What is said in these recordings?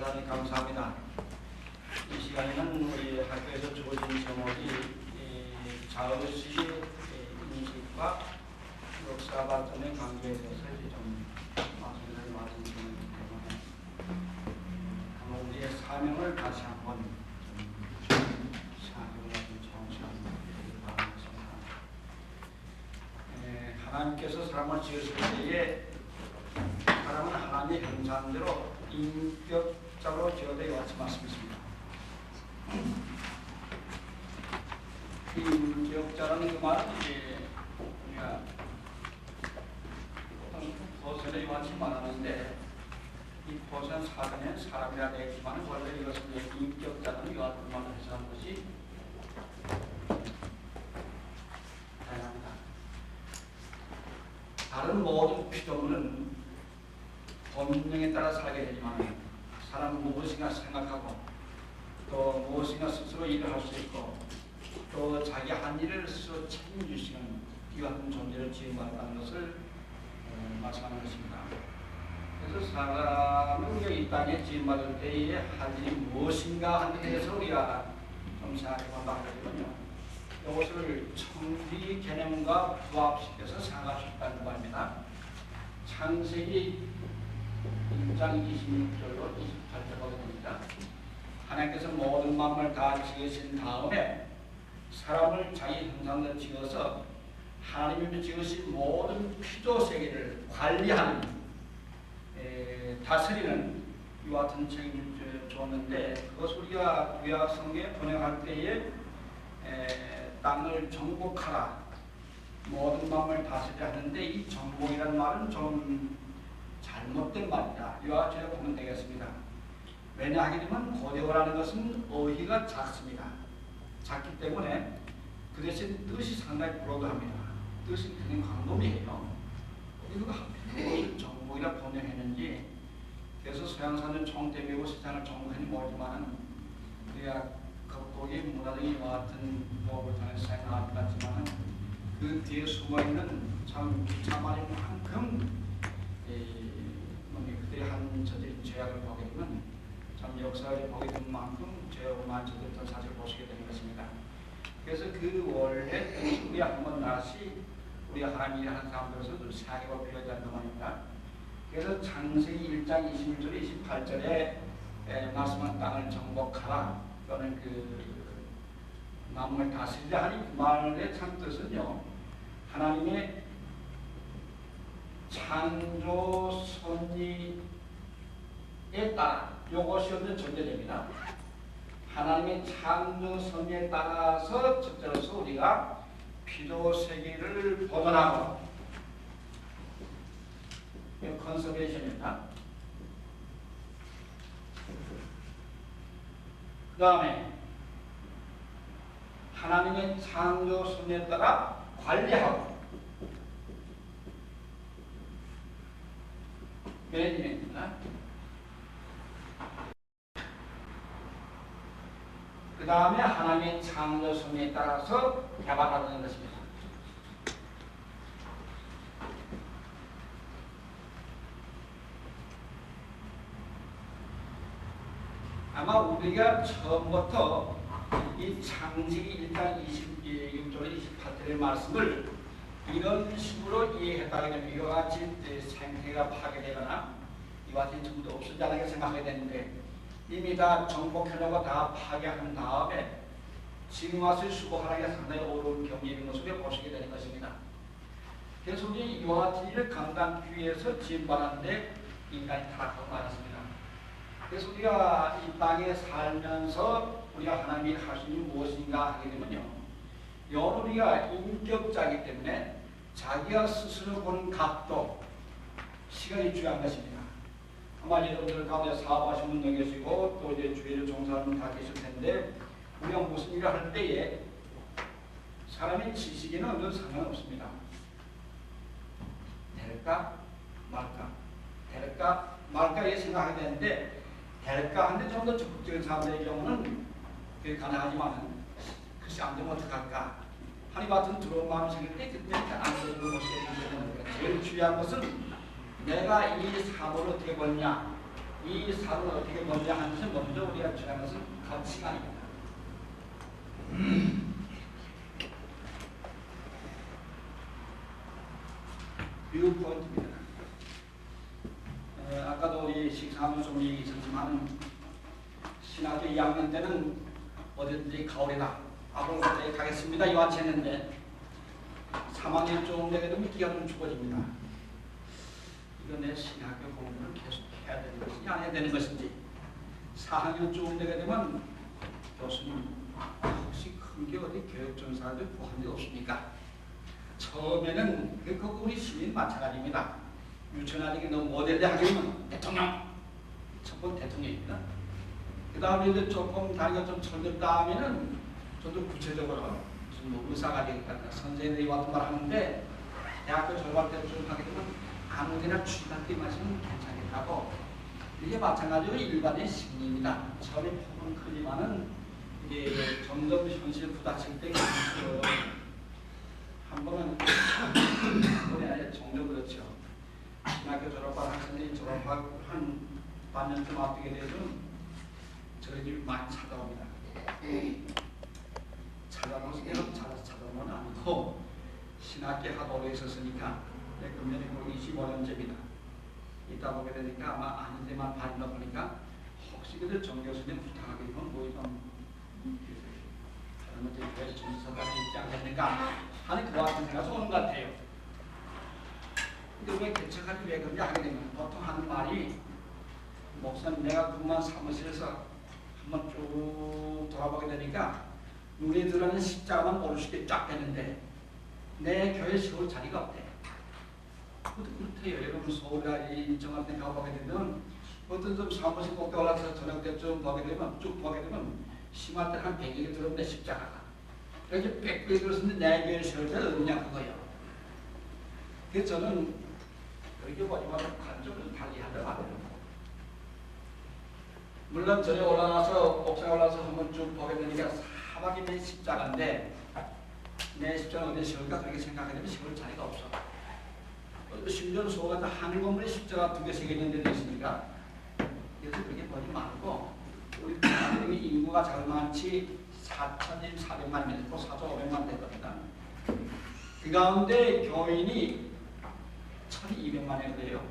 대단히 감사합니다. 이 시간에는 우리 학교에서 주어진 제목이 자의식의 인식과 역사 발전의 관계에 대해서 좀 말씀을 말씀드리기 때문에 한번 우리의 사명을 다시 한번 생각해보는 좋은 시간 되기를 바라겠습니다. 하나님께서 사람을 지으실 때에 사람은 하나님의 형상대로 인격자로 지어져 왔지 말씀이십니다. 인격자라는 그 말은 우리가 보통 벗어내 왔지 말하는데 이 벗어난 사전에 사람이라 되어 있지만 원래 이것은 인격자라는 요 같은 말을 해석한 것이 다양합니다. 다른 모든 피조물은 본능에 따라 살게 되지만 사람은 무엇인가 생각하고 또 무엇인가 스스로 일을 할 수 있고 또 자기 한 일을 스스로 책임질 수 있는 이와 같은 존재를 지음받았다는 것을 말씀하는 것입니다. 그래서 사람은 우리가 이 땅에 지음받을 때에 할 일이 무엇인가 하는 데 대해서 우리가 좀 생각해본다 하거든요. 이것을 청지 개념과 부합시켜서 생각할 수 있다는 말입니다. 창세기 1장 26절로 28절 보겠습니다. 하나님께서 모든 만물을 다 지으신 다음에 사람을 자기 형상대로 지어서 하나님이 지으신 모든 피조 세계를 관리하는 다스리는 이와 같은 책임을 줬는데 그것을 우리가 구약 성경에 번역할 때에 땅을 정복하라 모든 만물을 다스리라 하는데 이 정복이라는 말은 좀 잘못된 말이다. 이와 같이 보면 되겠습니다. 왜냐하게 되면 고대어라는 것은 어휘가 작습니다. 작기 때문에 그 대신 뜻이 상당히 불어도합니다. 뜻이 그냥 광범위해요. 이거 하필 정복이라 번역했는지 그래서 서양사는 총대미고 세상을 정복하니 모르지만 우리가 겉보기 문화적인 이와 같은 법을 통해서 생각할 것 같지만 그 뒤에 숨어있는 참 기차말인 만큼 그들이 한 저질 죄악을 보게 되면 참 역사를 보게 된 만큼 죄악을 많이 저질렀던 사실을 보시게 되는 것입니다. 그래서 그 원래 우리 한번 다시 우리 하나님 일하는 사람들로서 생각해볼 필요가 있다는 말입니다. 그래서 창세기 1장 26절 28절에 말씀한 땅을 정복하라 또는 그 만물 다스리라 하니 그 말의 참 뜻은요 하나님의 창조 섭리에 따라 이것이 없는 존재됩니다. 하나님의 창조 섭리에 따라서 첫째로서 우리가 피조 세계를 보존하고 컨서베이션입니다. 그 다음에 하나님의 창조 섭리에 따라 관리하고 매니지먼트입니다. 그 다음에 하나님의 창조 섭리에 따라서 개발하는 것입니다. 아마 우리가 처음부터 이 창세기 1장 26절 28절의 말씀을 이런 식으로 이해했다게 되면 이와 같이 생태가 파괴되거나 이와 같이 전부 없어지지 않게 생각해야 되는데 이미 다 정복해놓고 다 파괴한 다음에 지금 와서 수복하는 게 상당히 어려운 경기인 것을 보시게 되는 것입니다. 그래서 우리 이와 같은 일을 감당하기 위해서 지음받았는데 인간이 타락하고 말았습니다. 그래서 우리가 이 땅에 살면서 우리가 하나님이 할 수 있는 무엇인가 하게 되면요 우리가 인격자이기 때문에 자기가 스스로 보는 각도, 시간이 중요한 것입니다. 아마 여러분들 가운데 사업하시는 분도 계시고 또 이제 주위를 종사하는 분 다 계실 텐데 우리가 무슨 일을 할 때에 사람의 지식에는 어느 상관없습니다. 될까 말까 될까 말까 이 생각하게 되는데 될까 하는데 좀 더 적극적인 사람들의 경우는 그게 가능하지만 글쎄 안 되면 어떡할까 하나님 같은 두려운 마음이 생길 때 그때 안 되는 것이 되는 거예요. 제일 중요한 것은 내가 이 사업을 어떻게 벌냐 이 사를 어떻게 먼저 하는지 먼저 우리가 중요한 것은 가치관입니다. 뷰 포인트입니다. 아까도 우리 식사하면서 좀 얘기했지만 신학교 2학년 때는 어디든지 가오리다. 앞으로 갑자기 가겠습니다. 이와치 했는데 3학년 좀 되게 되면 기가 좀 죽어집니다. 이거 내 신학교 공부를 계속 해야 되는 것인지 안 해야 되는 것인지 4학년 좀 되게 되면 교수님 혹시 큰 게 어디 교육전사들 구한 데 없습니까? 처음에는 그 우리 시민 마찬가지입니다. 유치원아직이 너무 모델하게 되면 대통령 첫 번째 대통령입니다. 그 다음에 이제 조금 다리가 좀 철든 다음에는 좀 더 구체적으로 무슨 뭐 의사가 되겠다 선생님들이 왔던 말 하는데 대학교 졸업할 때쯤 하게 되면 아무데나 취직할 마시면 괜찮겠다고 이게 마찬가지로 일반의 심리입니다. 처음에 폭은 크지만은 이게 점점 현실 부닥칠 때 한 번은 이번에 아니라 종종 그렇죠. 신학교 졸업한 학생들이 졸업하고 한 반년쯤 앞두게 되면 저희 집이 많이 찾아옵니다. 찾아오면서 계속 찾아오면 아니고 신학교 하도 오래 있었으니까 내 금년에 25년째입니다. 이따 보게 되니까 아마 아닌 데만 다니다 보니까 혹시 그들 정 교수님 부탁하게 되면 뭐좀 잘못된 교회 정서가 있지 않겠는가 하는 그 같은 생각이 오는 것 같아요. 근데 왜 개척하지 왜 그런지 하게 되면 보통 하는 말이 목사님 내가 그만 사무실에서 한번 쭉 돌아보게 되니까 눈에 들어가는 십자가만 오르시게 쫙 되는데 내 교회 세울 자리가 없대. 그것도 그렇대요. 여러분 서울이나 인천 같은 데 가보게 되면 어떤 좀 사무실 꼭대 올라가서 저녁 때쯤 보게 되면 쭉 보게 되면 심할 때 한 100개 들었는데 십자가가 이렇게 100개 들었는데 내 교회 세울 때는 없냐 그거예요. 그래서 저는 그렇게 보지만 관점을 달리하더라고요. 물론 전에 올라가서 옥상에 올라가서 한번 쭉 보게 되니까 사막이 내 십자가인데 내 십자가 어디에 세울까 그렇게 생각하게 되면 세울 자리가 없어. 심지어는 소가 한 건물에 십자가 2개, 3개 있는 데도 있으니까 그래서 그렇게 보지 말고 우리 대한민국 인구가 자그마치 4,400만이면 또 4,500만 됐거든요. 그 가운데 교인이 1,200만이 그래요.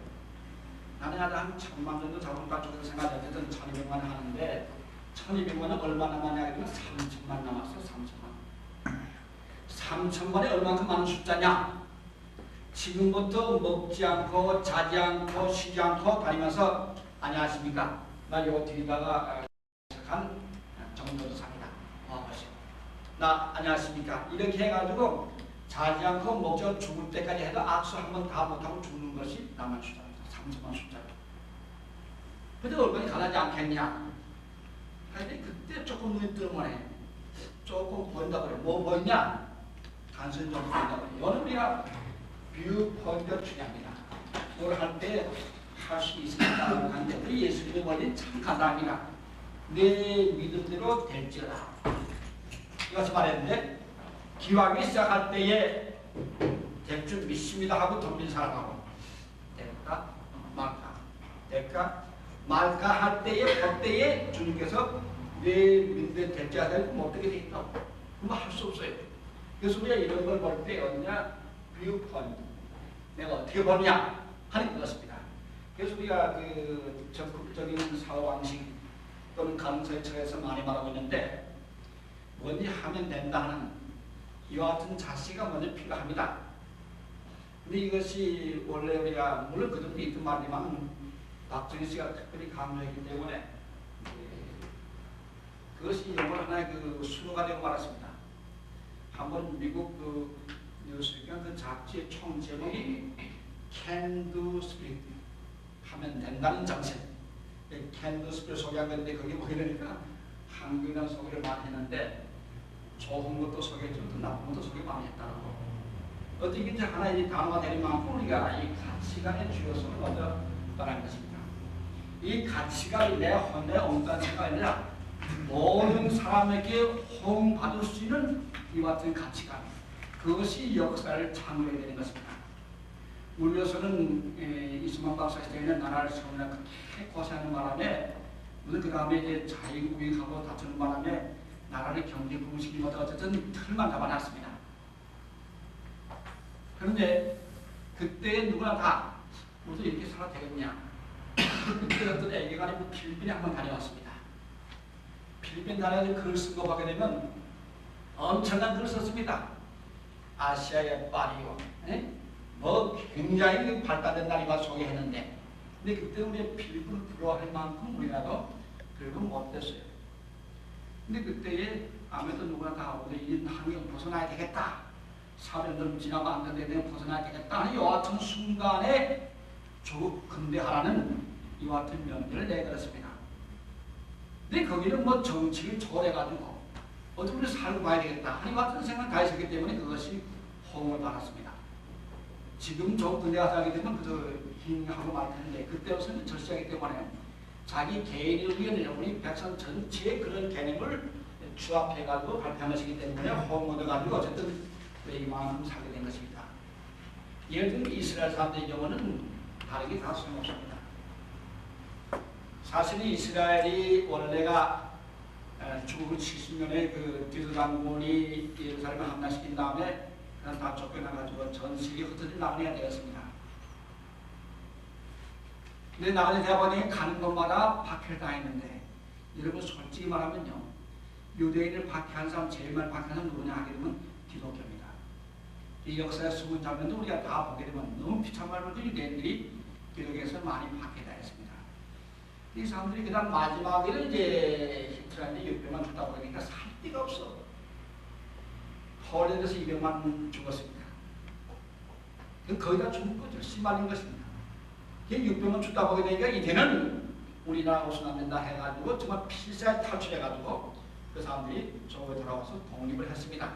나는 한 1,000만 정도 자본가 쪽에서 생각해 어쨌든 1,200만 하는데 1,200만은 얼마 남았냐 하면 3,000만 남았어. 3,000만이 얼마큼 많은 숫자냐? 지금부터 먹지 않고 자지 않고 쉬지 않고 다니면서 안녕하십니까? 나 요 뒤에다가 한 정도사입니다. 와보시오. 나 안녕하십니까? 이렇게 해가지고 자지 않고 먹지 않고 죽을 때까지 해도 악수 한 번 다 못하고 죽는 것이 남한 숫자입니다. 3,000만 숫자. 근데 얼마나 가라지 않겠냐? 하여튼 그때 조금 눈이 뜨문해. 조금 보인다 그래. 뭐 보이냐? 단순히 좀 보인다 그래. 이거는 우리가 뷰 포인트가 중요합니다. 뭘 할 때 할 수 있으니까 하는데 우리 예수님의 원리는 참 간단합니다. 내 믿음대로 될지어다. 이것을 말했는데 기왕이 시작할 때에 될 줄 믿습니다 하고 덤빈 사람하고 될까 말까 될까 말까 할 때에 그때에 주님께서 내 믿음대로 될지어다 어떻게 돼 있다고 그러면 할 수 없어요. 그래서 우리가 이런 걸 볼 때 어디냐 뷰 포인트 내가 어떻게 보느냐 하는 것입니다. 그래서 우리가 그 적극적인 사고방식 또는 가능성에 처해서 많이 말하고 있는데 뭔지 하면 된다 하는 이와 같은 자세가 먼저 필요합니다. 근데 이것이 원래 우리가 물론 그전도 있던 말이지만 박정희 씨가 특별히 강조했기 때문에 그것이 영어 하나의 그 수로가 되고 말았습니다. 한번 미국 그 뉴스위크한 그 잡지의 총 제목이 Can Do Spirit 하면 된다는 정신 Can Do Spirit 소개한 건데 거기 뭐 이러니까 한국이라는 소개를 많이 했는데 좋은 것도 소개해주고 나쁜 것도 소개 많이 했다고 어떻게 이제 하나의 단어가 되는 만큼 우리가 이 가치관의 중요성을 먼저 말하는 것입니다. 이 가치관이 내 혼내 엉뚱한 생각이 아니라 모든 사람에게 호응받을 수 있는 이와 같은 가치관 그것이 역사를 창조해야 되는 것입니다. 우리로서는 이승만 박사 시대에는 나라를 세우느라 그렇게 고생하는 바람에 무슨 그 다음에 이제 자유우익하고 다투는 바람에 나라를 경제 부흥시키기보다 어쨌든 틀만 잡아놨습니다. 그런데 그때 누구나 다 우리도 이렇게 살아도 되겠냐. 그때 어떤 애기가 아니고 필리핀에 한번 다녀왔습니다. 필리핀 나라에서 글을 쓴 거 보게 되면 엄청난 글을 썼습니다. 아시아의 파리오, 뭐 굉장히 발달된 나라가 소개했는데, 근데 그때 우리 필리핀을 부러워할 만큼 우리나라도 그래도 못됐어요. 근데 그때에 아무래도 누구나 다 우리 이 환경 벗어나야 되겠다. 4년쯤 지나면 안 되는데 벗어나야 되겠다 하는 이와 같은 순간에 조국 근대화라는 이와 같은 명제를 내걸었습니다. 근데 거기는 뭐 정치를 초월해가지고 어떻게 살고 가야 되겠다 하는 이와 같은 생각 다 있었기 때문에 그것이 호응을 받았습니다. 지금 조국 근대화 하게 되면 그저 힝하고 말 텐데 그때로서는 절실하기 때문에 자기 개인을 위한 우리 백성 전체의 그런 개념을 추합해가지고 발표한 것이기 때문에 호응을 얻어가지고 어쨌든 이만큼 살게 된 것입니다. 예를 들면 이스라엘 사람들의 경우는 다르게 다 소용없습니다. 사실 이스라엘이 원래가 주국 70년에 그 디도 장군이 예루살렘을 함락시킨 다음에 그냥 다 쫓겨나가지고 전 세계 흩어져 나가야 되었습니다. 근데 나가는 대학원에 가는 곳마다 박해를 당했는데 여러분 솔직히 말하면요, 유대인을 박해한 사람 제일 많이 박해한 사람 누구냐 하게 되면 기독교입니다. 이 역사의 숨은 장면도 우리가 다 보게 되면 너무 비참한 그 유대인들이 기독교에서 많이 박해당했습니다. 이 사람들이 그 다음 마지막에는 이제 히틀러한테 600만 줬다고 그러니까 살 데가 없어. 폴란드에서 200만 죽었습니다. 거의 다 죽은 거죠. 씨말린 것입니다. 600만 줬다고 하게 되니까 이제는 우리나라 옷은 안 된다 해가지고 정말 필사에 탈출해가지고 그 사람들이 저거에 돌아와서 독립을 했습니다.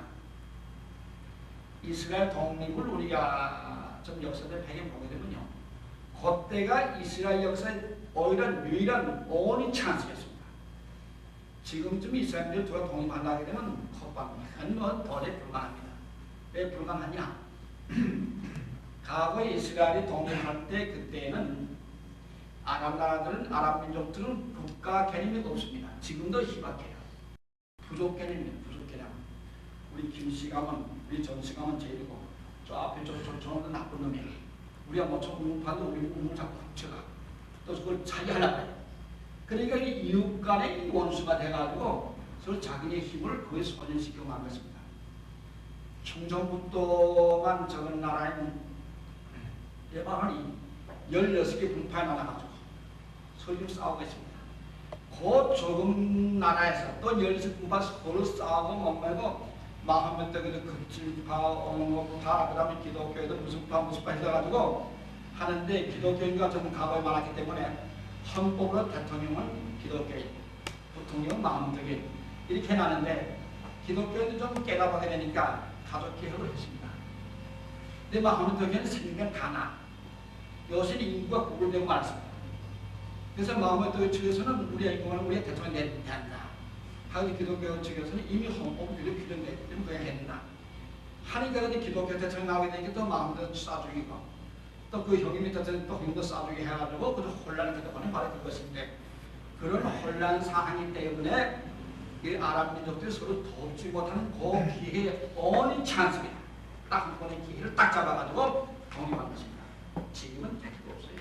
이스라엘 독립을 우리가 좀 역사적 배경 보게 되면요, 그때가 이스라엘 역사의 오히려 유일한 온리 찬스였습니다. 지금쯤 이스라엘들이 누가 독립하려고 되면 컵방은 뭐 도저히 불가능합니다. 왜 불가능하냐? 과거에 이스라엘이 독립할 때 그때는 아랍 나라들은, 아랍 민족들은 국가 개념이 없습니다. 지금도 희박해요. 부족 개념입니다. 부족 개념. 우리 김씨 가면, 우리 전씨 가면 제일이고, 저 앞에 저는 나쁜 놈이야. 우리가 뭐저 우물파도 우리 우물 자꾸 훔쳐가. 또 그걸 차지하려고 해요. 그러니까 이 이웃 간의 원수가 돼가지고 서로 자기의 힘을 거기에 소진시켜 만들었습니다. 충정부 동안 적은 나라에는 예방하니 16개 분파에 나눠가지고 서로 싸우고 있습니다. 그 조금 나라에서 또 16분파 서로 싸우고 못말고 마하메트 그 급진파, 옹호파, 그 다음에 기독교에도 무슨 파 해가지고 하는데 기독교인과 좀 과거에 많았기 때문에 헌법으로 대통령은 기독교인, 부통령은 마하메트교인 이렇게 해놨는데 기독교인도 좀 깨닫게 되니까 가족개혁을 했습니다. 근데 마하메트교인은 생긴 가나 요새는 인구가 구글되고 말았습니다. 그래서 마하메트 측에서는 우리의 인구는 우리의 대통령이 된다. 하기 기독교 측에서는 이미 헌법이 규정되기 때문에 그냥 했다. 하니까 근데 기독교 대통령이 나오게 되니까 또 마하메트 쏴주기고 또 그 형님 밑에서는 또 형도 쏴주기 해가지고 그 혼란이 되더군요. 바로 그것인데 그런 혼란 상황이기 때문에 이 아랍 민족들이 서로 돕지 못하는 그 기회의 only 찬스입니다. 딱 한 번의 기회를 딱 잡아가지고 독립한 것입니다. 지금은 될 필요 없어요.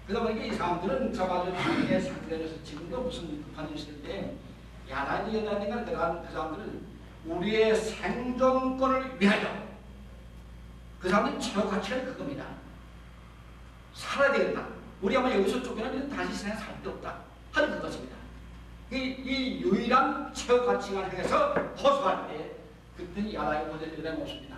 그러다 보니까 이 사람들은 저가지고 당연히 상대에서 지금도 무슨 급한 일 있을 때 야단이 여단이가 그 사람들은 우리의 생존권을 위하여 그 사람들은 최고 가치는 그겁니다. 살아야 되겠다. 우리 아마 여기서 쫓겨나면 다시 세상에 살 데 없다 하는 그것입니다. 이 유일한 최고 가치관을 향해서 호소할 때 그때는 야단이 모델이 없습니다.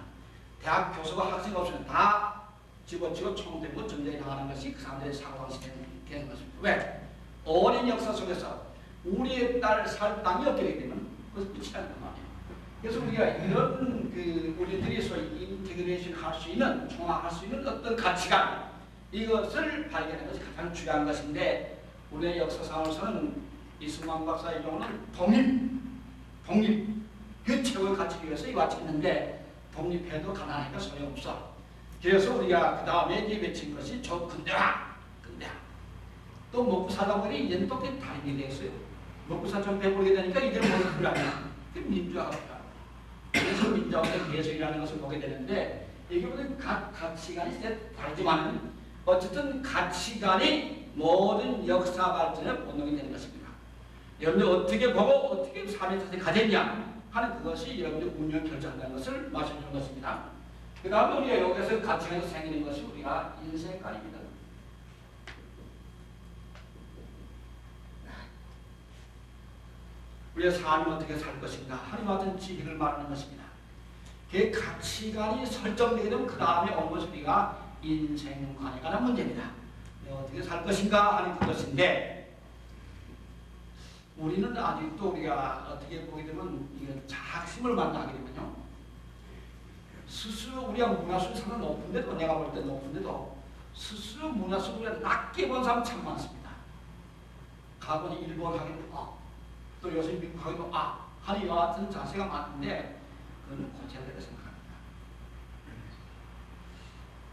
대학 교수가 학생 없으면 다 집어치고 총대고 전쟁에 나가는 것이 그 사람들의 사고방식이 되는 것입니다. 왜? 오랜 역사 속에서 우리의 딸 살 땅이 없게 되기 때문에 그것을 끝이 나는 말이에요. 그래서 우리가 이런 우리들이 소위 인테그레이션 할 수 있는, 종합할 수 있는 어떤 가치관 이것을 발견하는 것이 가장 중요한 것인데 우리의 역사상으로서는 이승만 박사의 경우는 독립 그 최고의 가치를 위해서 이와 했는데 독립해도 가난하니까 소용없어. 그래서 우리가 그 다음에 이제 외친 것이 저 근대화, 근대화. 또 먹고 살다 보니 이제는 또 다른 게 됐어요. 먹고 살 좀 배부르게 되니까 이제는 뭐를 그러냐. 그 민주화가 필요합니다. 그래서 민주화의 개성이라는 것을 보게 되는데 이게 모든 가치관이 다르지만 어쨌든 가치관이 모든 역사 발전의 본능이 되는 것입니다. 여러분들 어떻게 보고 어떻게 삶의 뜻을 가졌냐 하는 그것이 여러분들 운명을 결정한다는 것을 말씀드리는 것입니다. 그 다음에 우리가 여기서 가치관에서 생기는 것이 우리가 인생관입니다. 우리의 삶을 어떻게 살 것인가 하나님과 같은 지혜를 말하는 것입니다. 그 가치관이 설정되게 되면 그 다음에 온 것이 우리가 인생관에 관한 문제입니다. 어떻게 살 것인가 하는 그것인데 우리는 아직도 우리가 어떻게 보게 되면 이게 자학심을 만나게 되면요. 스스로 우리가 문화수준이 높은데도 내가 볼 때 높은데도 스스로 문화수준을 낮게 본 사람 참 많습니다. 가보니 일본 하기도 또 요새 미국 하기도 하는 이와 같은 자세가 많은데 그건 고쳐야 된다고 생각합니다.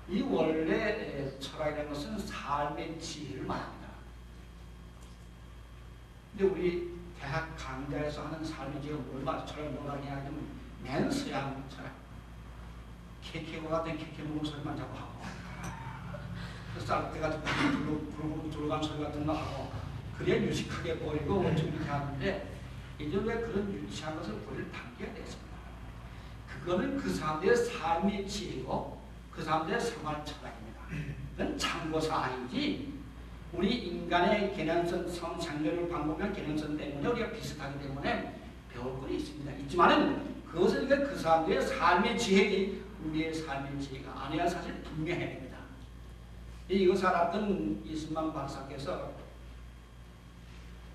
이 원래 철학이라는 것은 삶의 지혜를 말합니다. 근데 우리 대학 강좌에서 하는 삶의 지혜가 철학을 뭐라고 이야기하면 맨 서양 철학. 케케고 같은 케케 먹은 소리만 자꾸 하고 쌀때 같은 부르고 들어간 소리 같은 거 하고 그래야 유식하게 보이고 좀 이렇게 하는데 이제 왜 그런 유치한 것을 우리를 당겨야 되겠습니다. 그거는 그 사람들의 삶의 지혜고 그 사람들의 생활 철학입니다. 그건 참고사항이지 우리 인간의 개념성 성장렬을 방법이나 개념성 때문에 우리가 비슷하기 때문에 배울 건 있습니다. 있지만은 그것은 그 사람들의 삶의 지혜지 우리의 삶의 지혜가 아니야 사실 분명해야 됩니다. 이것을 알았던 이승만 박사께서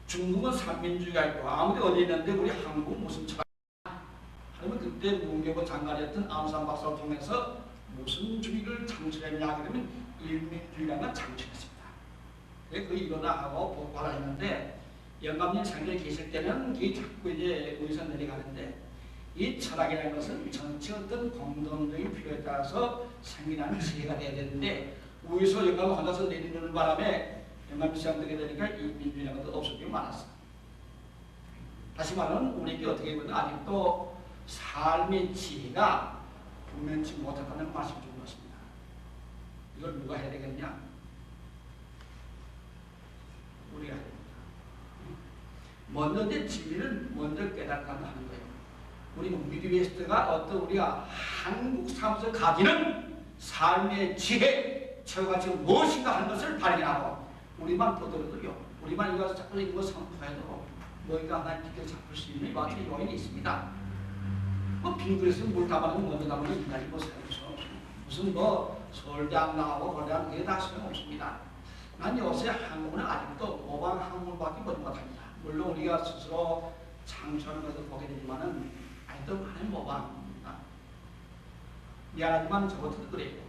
중국은 삼민주의가 있고 아무리 어디 있는데 우리 한국 무슨 철학 하면 그때 문교부 장관이었던 암산 박사를 통해서 무슨 주의를 창출했냐 하게 되면 일민주의라는 걸 창출했습니다. 그래서 그 일어나 하고 복발을 했는데 영감님 생전에 계실 때는 이게 자꾸 이제 어디서 내려가는데 이 철학이라는 것은 전체 어떤 공동적인 필요에 따라서 생겨나는 지혜가 되어야 되는데 위에서 영감을 혼자서 내리는 바람에 영감이 시작되게 되니까 이 민주주의라는 것도 없어지기 많았어요. 다시 말하면 우리에게 어떻게 보면 아직도 삶의 지혜가 분명치 못하다는 말씀 준 것입니다. 이걸 누가 해야 되겠냐? 우리가 해야 됩니다. 먼저 내 진리를 먼저 깨닫다는 하는 거예요. 우리 미드웨스트가 어떤 우리가 한국 사람에서 가지는 삶의 지혜, 최고가치 무엇인가 하는 것을 발견하고 우리만 보더라도요. 우리만 이거 자꾸 이거 선포해도 뭐가 하나의 빛을 잡을 수 있는 이와 같은 요인이 있습니다. 뭐 빈 그릇에 물 담아놓으면 먼저 담아놓으면 인간이 뭐 사용할 수 없습니다. 무슨 뭐 서울대학 나오고 거대한 그게 다 소용없습니다. 난 요새 한국은 아직도 모방 한국밖에 못합니다. 물론 우리가 스스로 창조하는 것을 보게 되지만은 아직도 많은 모방입니다. 미안하지만 저것도 그래요.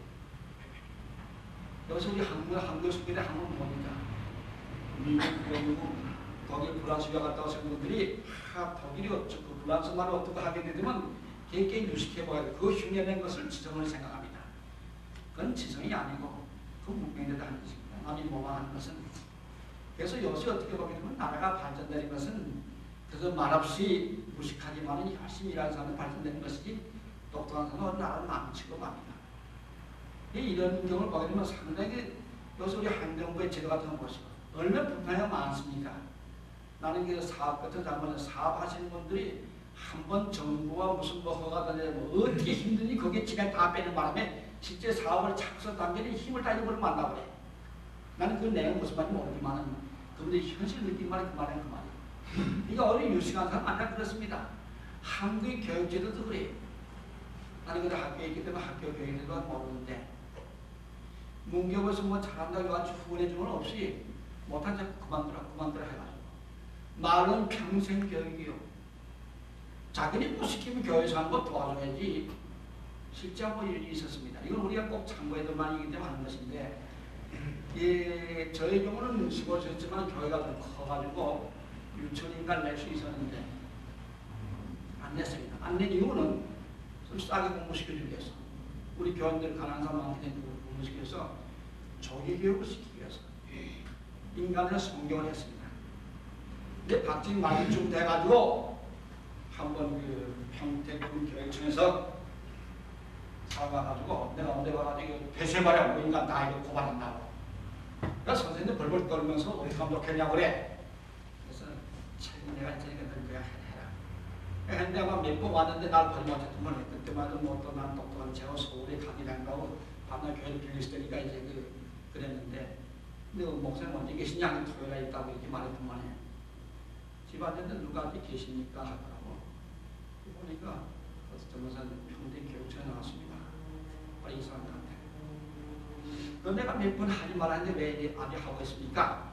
여기서 우리 한국에 속에 한국은 뭡니까? 미국, 독일, 프랑스 가 갔다 오신 분들이 독일이 어쩌고 프랑스 말을 어떻게 하게 되면 개개인 유식해봐야 돼. 그 흉내낸 것을 지성을 생각합니다. 그건 지성이 아니고 그 문명에 대한 것입니다. 남이 모방하는 것은. 그래서 요새 어떻게 보게 되면 나라가 발전되는 것은 그래서 말없이 무식하지만 열심히 일하는 사람은 발전되는 것이지 똑똑한 사람은 나라를 망치고 맙니다. 이런 경우를 보게 되면 상당히 요새 우리 행정부의 제도 같은 거 보시고 얼마나 불편해가 많습니까? 나는 그 사업 같은 장면에 사업하시는 분들이 한번 정부와 무슨 뭐 허가가 되고 뭐 어떻게 힘드니 거기에 진행 다 빼는 바람에 실제 사업을 착수 단계는 힘을 다 잃어버리면 만나버려. 나는 그 내용 무슨 말인지 모르지만은 그분들이 현실 느낀 말이 그 말은 그 말이에요. 그러니까 어린 유식한 사람 만나 그렇습니다. 한국의 교육제도도 그래요. 나는 그때 학교에 있기 때문에 학교 교육제도가 모르는데 문교부에서 뭐 잘한다고 해가지고 후원해주는 건 없이 못한 자꾸 그만두라 해가지고 말은 평생 교육이요. 자기네 뭐 시키면 교회에서 하는 거 도와줘야지. 실제 뭐 일이 있었습니다. 이건 우리가 꼭 참고해둘만이기 때문에 하는 것인데 예, 저희 경우는 시골이었지만 교회가 좀 커가지고 유치원인가 낼 수 있었는데 안 냈습니다. 안 낸 이유는 좀 싸게 공부시켜주기 위해서. 우리 교원들 가난한 사람한테 공부시키기 위해서 조기교육을 시키기 위해서 인간의 성경을 했습니다. 근데 박정희 말기쯤 돼가지고 한번 그 평택군 교육청에서 사과가지고 내가 어디 가가지고 배쇄바라고 인간 다 이거 고발한다고. 그러니까 선생님들 벌벌 떨면서 어디 가면 좋겠냐고 그래. 그래서 책임 내가 있으니까 너 그냥 해라. 했는데 아마 몇 번 왔는데 날 버림없었더만 그때마다 뭐 또 난 똑똑한 제가 서울에 강의한다고 밤낮 교회를 빌리시더니까 이제 그랬는데 근데 목사님 언제 계시냐? 토요일에 있다고 이렇게 말했더만 해. 집 안에는 누가 어디 계십니까? 하더라고. 보니까 어떤 전도사님 평택 교육청에 나왔습니다. 빨리 이 사람들한테. 그럼 내가 몇 번 하지 말았는데 왜 아직 하고 있습니까?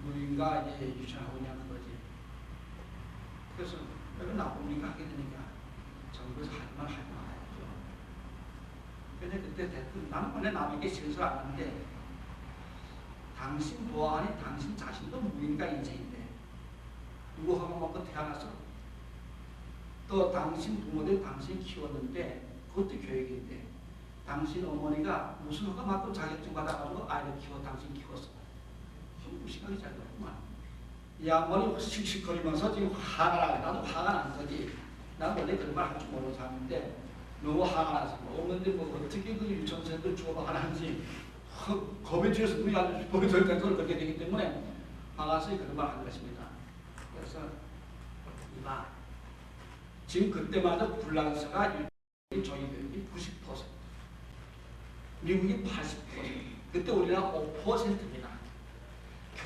누인가 이제 유치하고 있냐는 거지. 그래서 내가 나쁘니까 하게 되니까 정부에서 하지만 하지 말아야죠. 근데 그때 대뜸 나는 원래 남에게 실수 안 하는데 당신 보아하니 당신 자신도 무인가 인생인데 누구 허가 먹고 태어나서 또 당신 부모들 당신이 키웠는데 그것도 교육인데 당신 어머니가 무슨 허가 맞고 자격증 받아가지고 아이를 당신 키웠어. 좀 무식하게 잘됐구만. 이 양반이 씩씩거리면서 지금 화가 나게 나도 화가 난 거지. 난 원래 그런 말 할 줄 모르는 사람인데 너무 화가 나서 없는데 뭐 어떻게 그 유치원생들 주어가 하는지 겁에 쥐어서 눈이 아주 보여줄 때도 그렇게 되기 때문에 화가서 그런 말 하는 것입니다. 그래서 이봐 지금 그때마다 불란서가 조기교육이 90%, 미국이 80%, 그때 우리나라 5%입니다.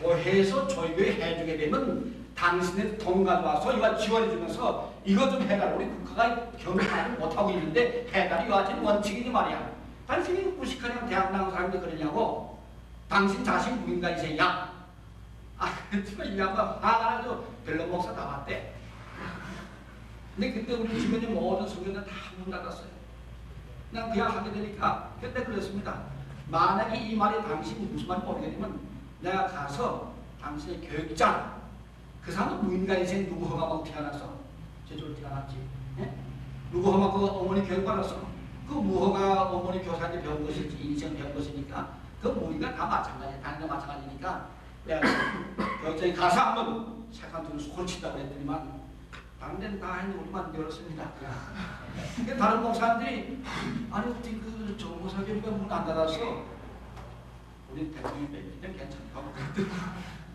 교회에서 조기교육 해주게 되면 당신의 돈 가져와서 이와 지원해주면서 이거 좀 해달라. 우리 국가가 경험하지 못하고 있는데 해달라. 이와 같은 원칙이니 말이야. 당신이 무식하냐면 대학 나온 사람들이 그러냐고. 당신 자신 무인가 인생이야. 그랬지만 이 양반 화가 나서 별로 목사 다 봤대. 근데 그때 우리 주변에 모든 성교는 다 문 닫았어요. 그냥 하게 되니까 그때 그랬습니다. 만약에 이 말이 당신이 무슨 말인지 모르게 되면 내가 가서 당신의 교육장 그 사람은 무인가 인생 누구 허가하고 태어나서 제대로 태어났지. 예? 누구 허가하고 어머니 교육받았어. 그 무허가 어머니 교사한테 배운 것이지 인생 배운 것이니까 그 무인가 다 마찬가지야. 다른 거 마찬가지니까 내가 교육장에 가서 한번 색한 둘을 소리 친다고 했더니만 다른 데는 다 했는데 우리만 열었습니다. 다른 목사님들이 아니 어떻게 그 정보사 교육가 문 안 닫았어? 우리 대통령이 뺏기면 괜찮다고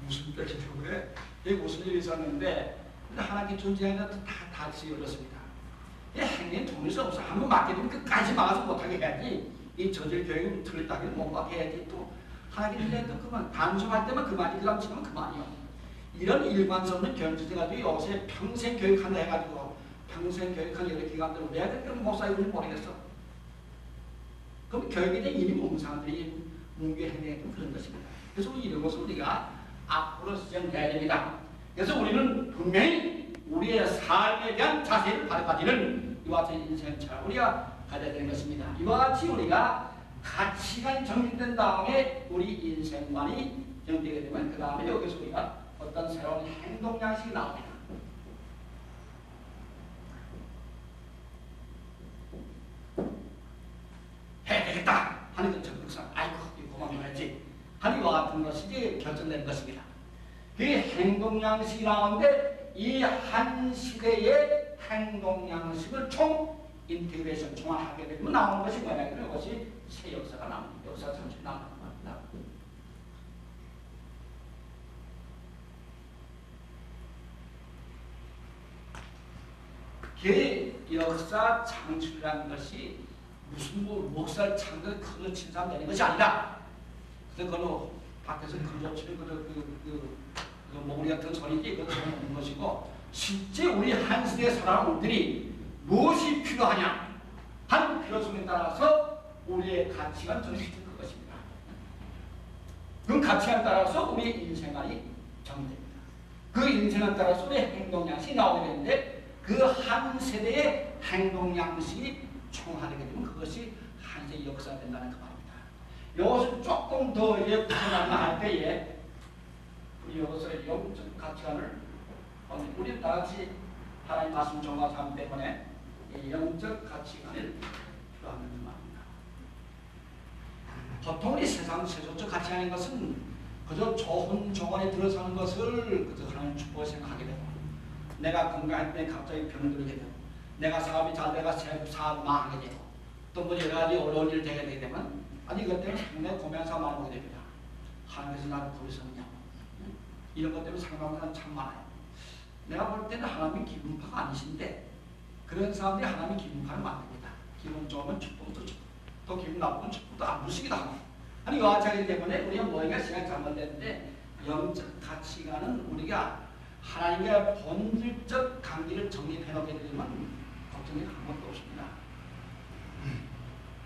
무슨 뺏기냐고 그래? 이게 무슨 일이 있었는데 하나님 존재하는 다 닫지 열었습니다. 행위는 정릴 수 없어. 한번 맡기면 끝까지 막아서 못하게 해야지. 이 저질 교육은 틀렸다기는 못 막게 해야지. 또 하나님 일에도 그만 단속할 때만 그만이 그다음 치면 그만이요. 이런 일관성은 견주돼가지고 요새 평생 교육한다 해가지고 평생 교육한 여러 기관들은 왜 그렇게 목사이군지 모르겠어. 그럼 교육에 대한 이미 온 사람들이 문교에 행해야 그런 것입니다. 그래서 이런 것을 우리가 앞으로 수정해야 됩니다. 그래서 우리는 분명히 우리의 삶에 대한 자세를 가져가지는 이와 같은 인생처럼 우리가 가져야 되는 것입니다. 이와 같이 우리가 가치관이 정립된 다음에 우리 인생관이 정립되게 되면 그 다음에 여기서 우리가 어떤 새로운 행동 양식이 나옵니다. 해야 되겠다 하는 건 적극상 아이고 이거 고만해야지 하는 이와 같은 것이 이제 결정된 것입니다. 그 행동 양식이 나오는데 이 한 시대의 행동 양식을 총 인테그레이션 종합하게 되면 나오는 것이 뭐냐면 이것이 새 역사가 나옵니다. 역사 전체 나오는 겁니다. 그 역사 창출이라는 것이 무슨 목살 창조에 큰을 친 사람 되는 것이 아니라 그래서 그걸로 밖에서 큰절 치는 그 모구리 같은 소리지 그것은 없는 것이고 실제 우리 한 시대에 살아온 우리들이 무엇이 필요하냐 하는 필요성에 따라서 우리의 가치관 정립시키는 것입니다. 그 가치관에 따라서 우리의 인생관이 정립됩니다. 그 인생에 따라서 우리의 행동 양식이 나오게 되는데 그 한 세대의 행동 양식이 총화되게 되면 그것이 한 세의 역사가 된다는 그 말입니다. 이것을 조금 더 구성하나 할 때에 우리 이것을 영적 가치관을 우리 다같이 하나님 말씀 정화하기 때문에 이 영적 가치관을 필요하는 말입니다. 보통 우리 세상 세속적 가치라는 것은 그저 좋은 조건에 들어서는 것을 그저 하나님 축복을 생각하게 되고, 내가 건강할 때 갑자기 병들게 되고, 내가 사업이 잘 돼가 사업 망하게 되고, 또 뭐 여러 가지 어려운 일 되게 되면 아니 이것 때문에 상당히 고민해서 많이 보게 됩니다. 하나님께서 나를 부르셨느냐고, 이런 것 때문에 상담하는 사람 참 많아요. 내가 볼 때는 하나님이 기분파가 아니신데 그런 사람들이 하나님이 기분파를 만듭니다. 기분 좋으면 축복도 주고 또 기분 나쁘면 축복도 안 주시기도 하고, 아니 이와 같이 하기 때문에 우리가 뭐가 시간이 잘못됐는데 영적 가치관은 우리가 하나님의 본질적 관계를 정립해 놓게 되면 걱정이 아무것도 없습니다.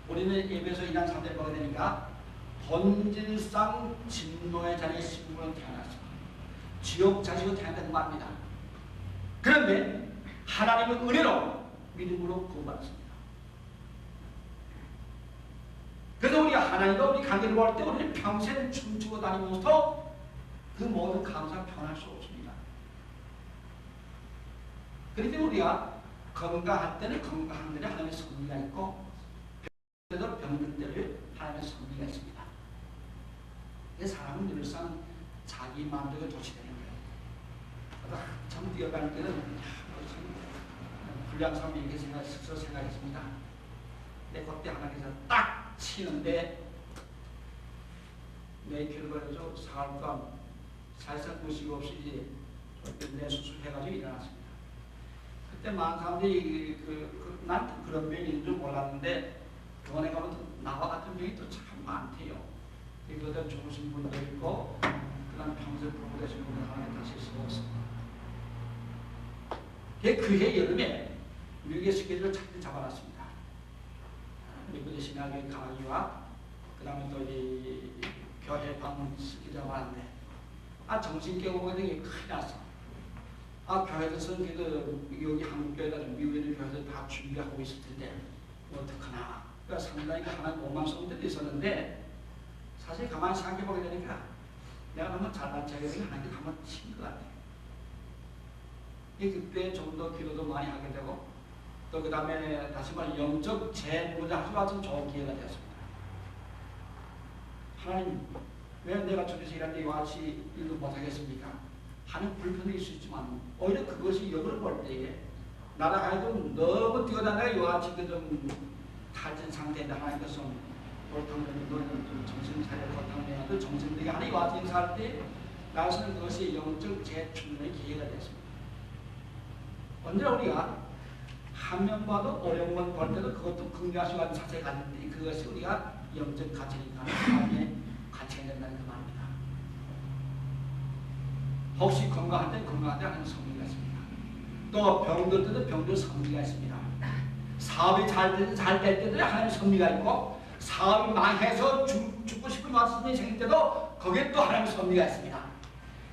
우리는 에베소 2장 3절 보게 되니까 본질상 진노의 자리에 신분으로 태어났습니다. 지옥 자식으로 태어났다고 말합니다. 그런데 하나님은 은혜로 믿음으로 구원받았습니다. 그래서 우리가 하나님과 우리 관계를 볼 때 우리는 평생 춤추고 다니면서도 그 모든 감사를 표현할 수 없습니다. 그런데 우리가 건강할 때는 건강한 데는 하나님의 섭리가 있고, 병들 때도 병들 때를 하나님의 섭리가 있습니다. 사람은 늘상 자기 만족에 도취되는 거예요. 참 뛰어갈 때는 불량 삶이 이렇게 스스로 생각했습니다. 내 그때 하나님께서 딱 치는데 내 결과로 사흘 동안 살짝 무식 없이 이제 내 수술해가지고 일어났습니다. 그때 많은 사람들이 난 그런 병이 있는 줄 몰랐는데 병원에 가면 나와 같은 병이 또 참 많대요. 이거보다 좋으신 분도 있고 그다음 평소에 부부되신 분들 하나님 다실 수가 없습니다. 그해 여름에 미국의 스케줄을 찾기 잡아놨습니다. 미국의 신학의 강의와 그 다음에 또 이 교회 방문 스케줄 잡아놨는데 정신병 오게 되게 큰일 났어. 교회에서는 여기 한국 교회다 미국에 있는 교회에서 다 준비하고 있을 텐데 어떡하나. 그러니까 상당히 하나님 원망성들이 있었는데 사실 가만히 생각해보게 되니까 내가 너무 잘난 척이 하나님께 한번 친 것 같아요. 그때 좀 더 기도도 많이 하게 되고 또 그 다음에 다시 말해 영적 재무자 아주 아주 좋은 기회가 되었습니다. 하나님 왜 내가 저기서 일하는데 이와 같이 일도 못하겠습니까? 하는 불편이 있을 수 있지만 오히려 그것이 역으로 볼 때에 나라 하여금 너무 뛰어다니다가 이와 같이 좀 탈진 상태인데 하나님께서 옳다면 너는 정신차려 옳다면 정신들이 하나 이와 같이 인사할 때 나서는 그것이 영적 재충전의 기회가 되었습니다. 언제나 우리가 한 명 봐도 어려운 건 볼 때도 그것도 긍정하시고 하는 자세가 가는데 그것이 우리가 영적 가치니까 하나님의 가치가 된다는 그 말입니다. 혹시 건강할 때 건강할 때 하는 성리가 있습니다. 또 병들 때도 병들 성리가 있습니다. 사업이 잘 될 때도 하나님의 섭리가 있고 사업이 망해서 죽고 싶은 말씀이 생길 때도 거기에 또 하나님의 섭리가 있습니다.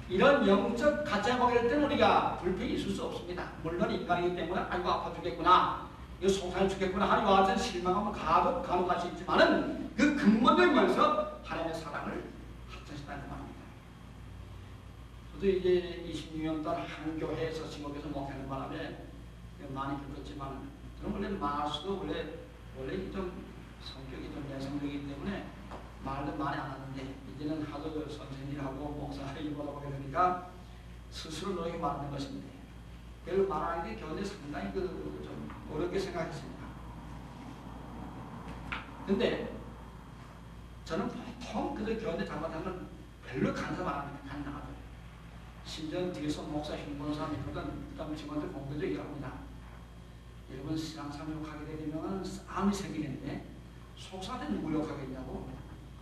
이런 영적 가짜 보게 될 때는 우리가 불편이 있을 수 없습니다. 물론 인간이기 때문에 아이고 아파 죽겠구나, 이거 속상해 죽겠구나 하니 와서 실망하면 간혹할 수 있지만은 그 근본을 보면서 하나님의 사랑을 합쳐진다는 말입니다. 저도 이제 26년 동안 한 교회에서 지목해서 목회하는 바람에 많이 겪었지만 저는 원래 말수도 원래 좀 성격이 좀 내성적이기 때문에 말도 많이 안 하는데 이제는 하도 선생님하고 목사를 보다 보게 되니까 스스로 노력이 많은 것인데 그걸 말하는 게 교회에 상당히 좀 어렵게 생각했습니다. 근데 저는 보통 그들 교회에 잘못하는 건 별로 간섭 안 합니다. 안 나가요. 심지어 뒤에서 목사 힘보는 사람이 있거든. 그 다음에 직원들 공부도 얘기합니다. 여러분 신앙생활 하게 되면 싸움이 생기는데 속사한테 누구 욕하겠냐고.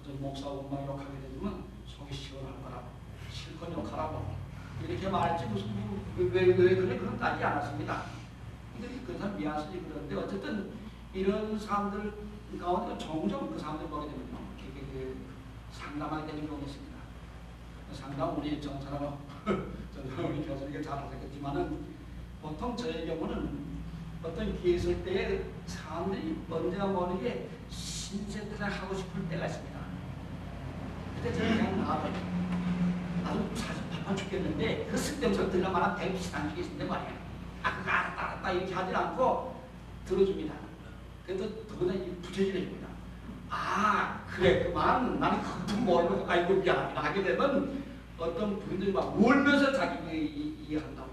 그래서 목사 엄마 욕하게 되면 속이 시원할 거라고. 실컷 욕하라고. 이렇게 말했지 무슨 왜 그래 그런 거 하지 않았습니다. 그 사람 미안하지 그러는데 어쨌든 이런 사람들 가운데 종종 그 사람들 보게 되면요. 상담하게 되는 경우가 있습니다. 상담 우리 정사라고 우리 교수님께 잘 하셨겠지만은 보통 저의 경우는 어떤 기회 있을 때에 사람들이 언제나 모르게 신세대를 하고 싶을 때가 있습니다. 그때 저는 그냥 나도 사실 바빠 죽겠는데 그 쓸데없이 들어가면 되게 비슷한 게 있는데 말이야. 그거 알았다 이렇게 하지 않고 들어줍니다. 그래도 더구나 부채질 해줍니다. 아, 그랬구만. 나는 그것도 모르고, 아이고, 미안합니다. 하게 되면 어떤 분들이 막 울면서 자기 이해한다고.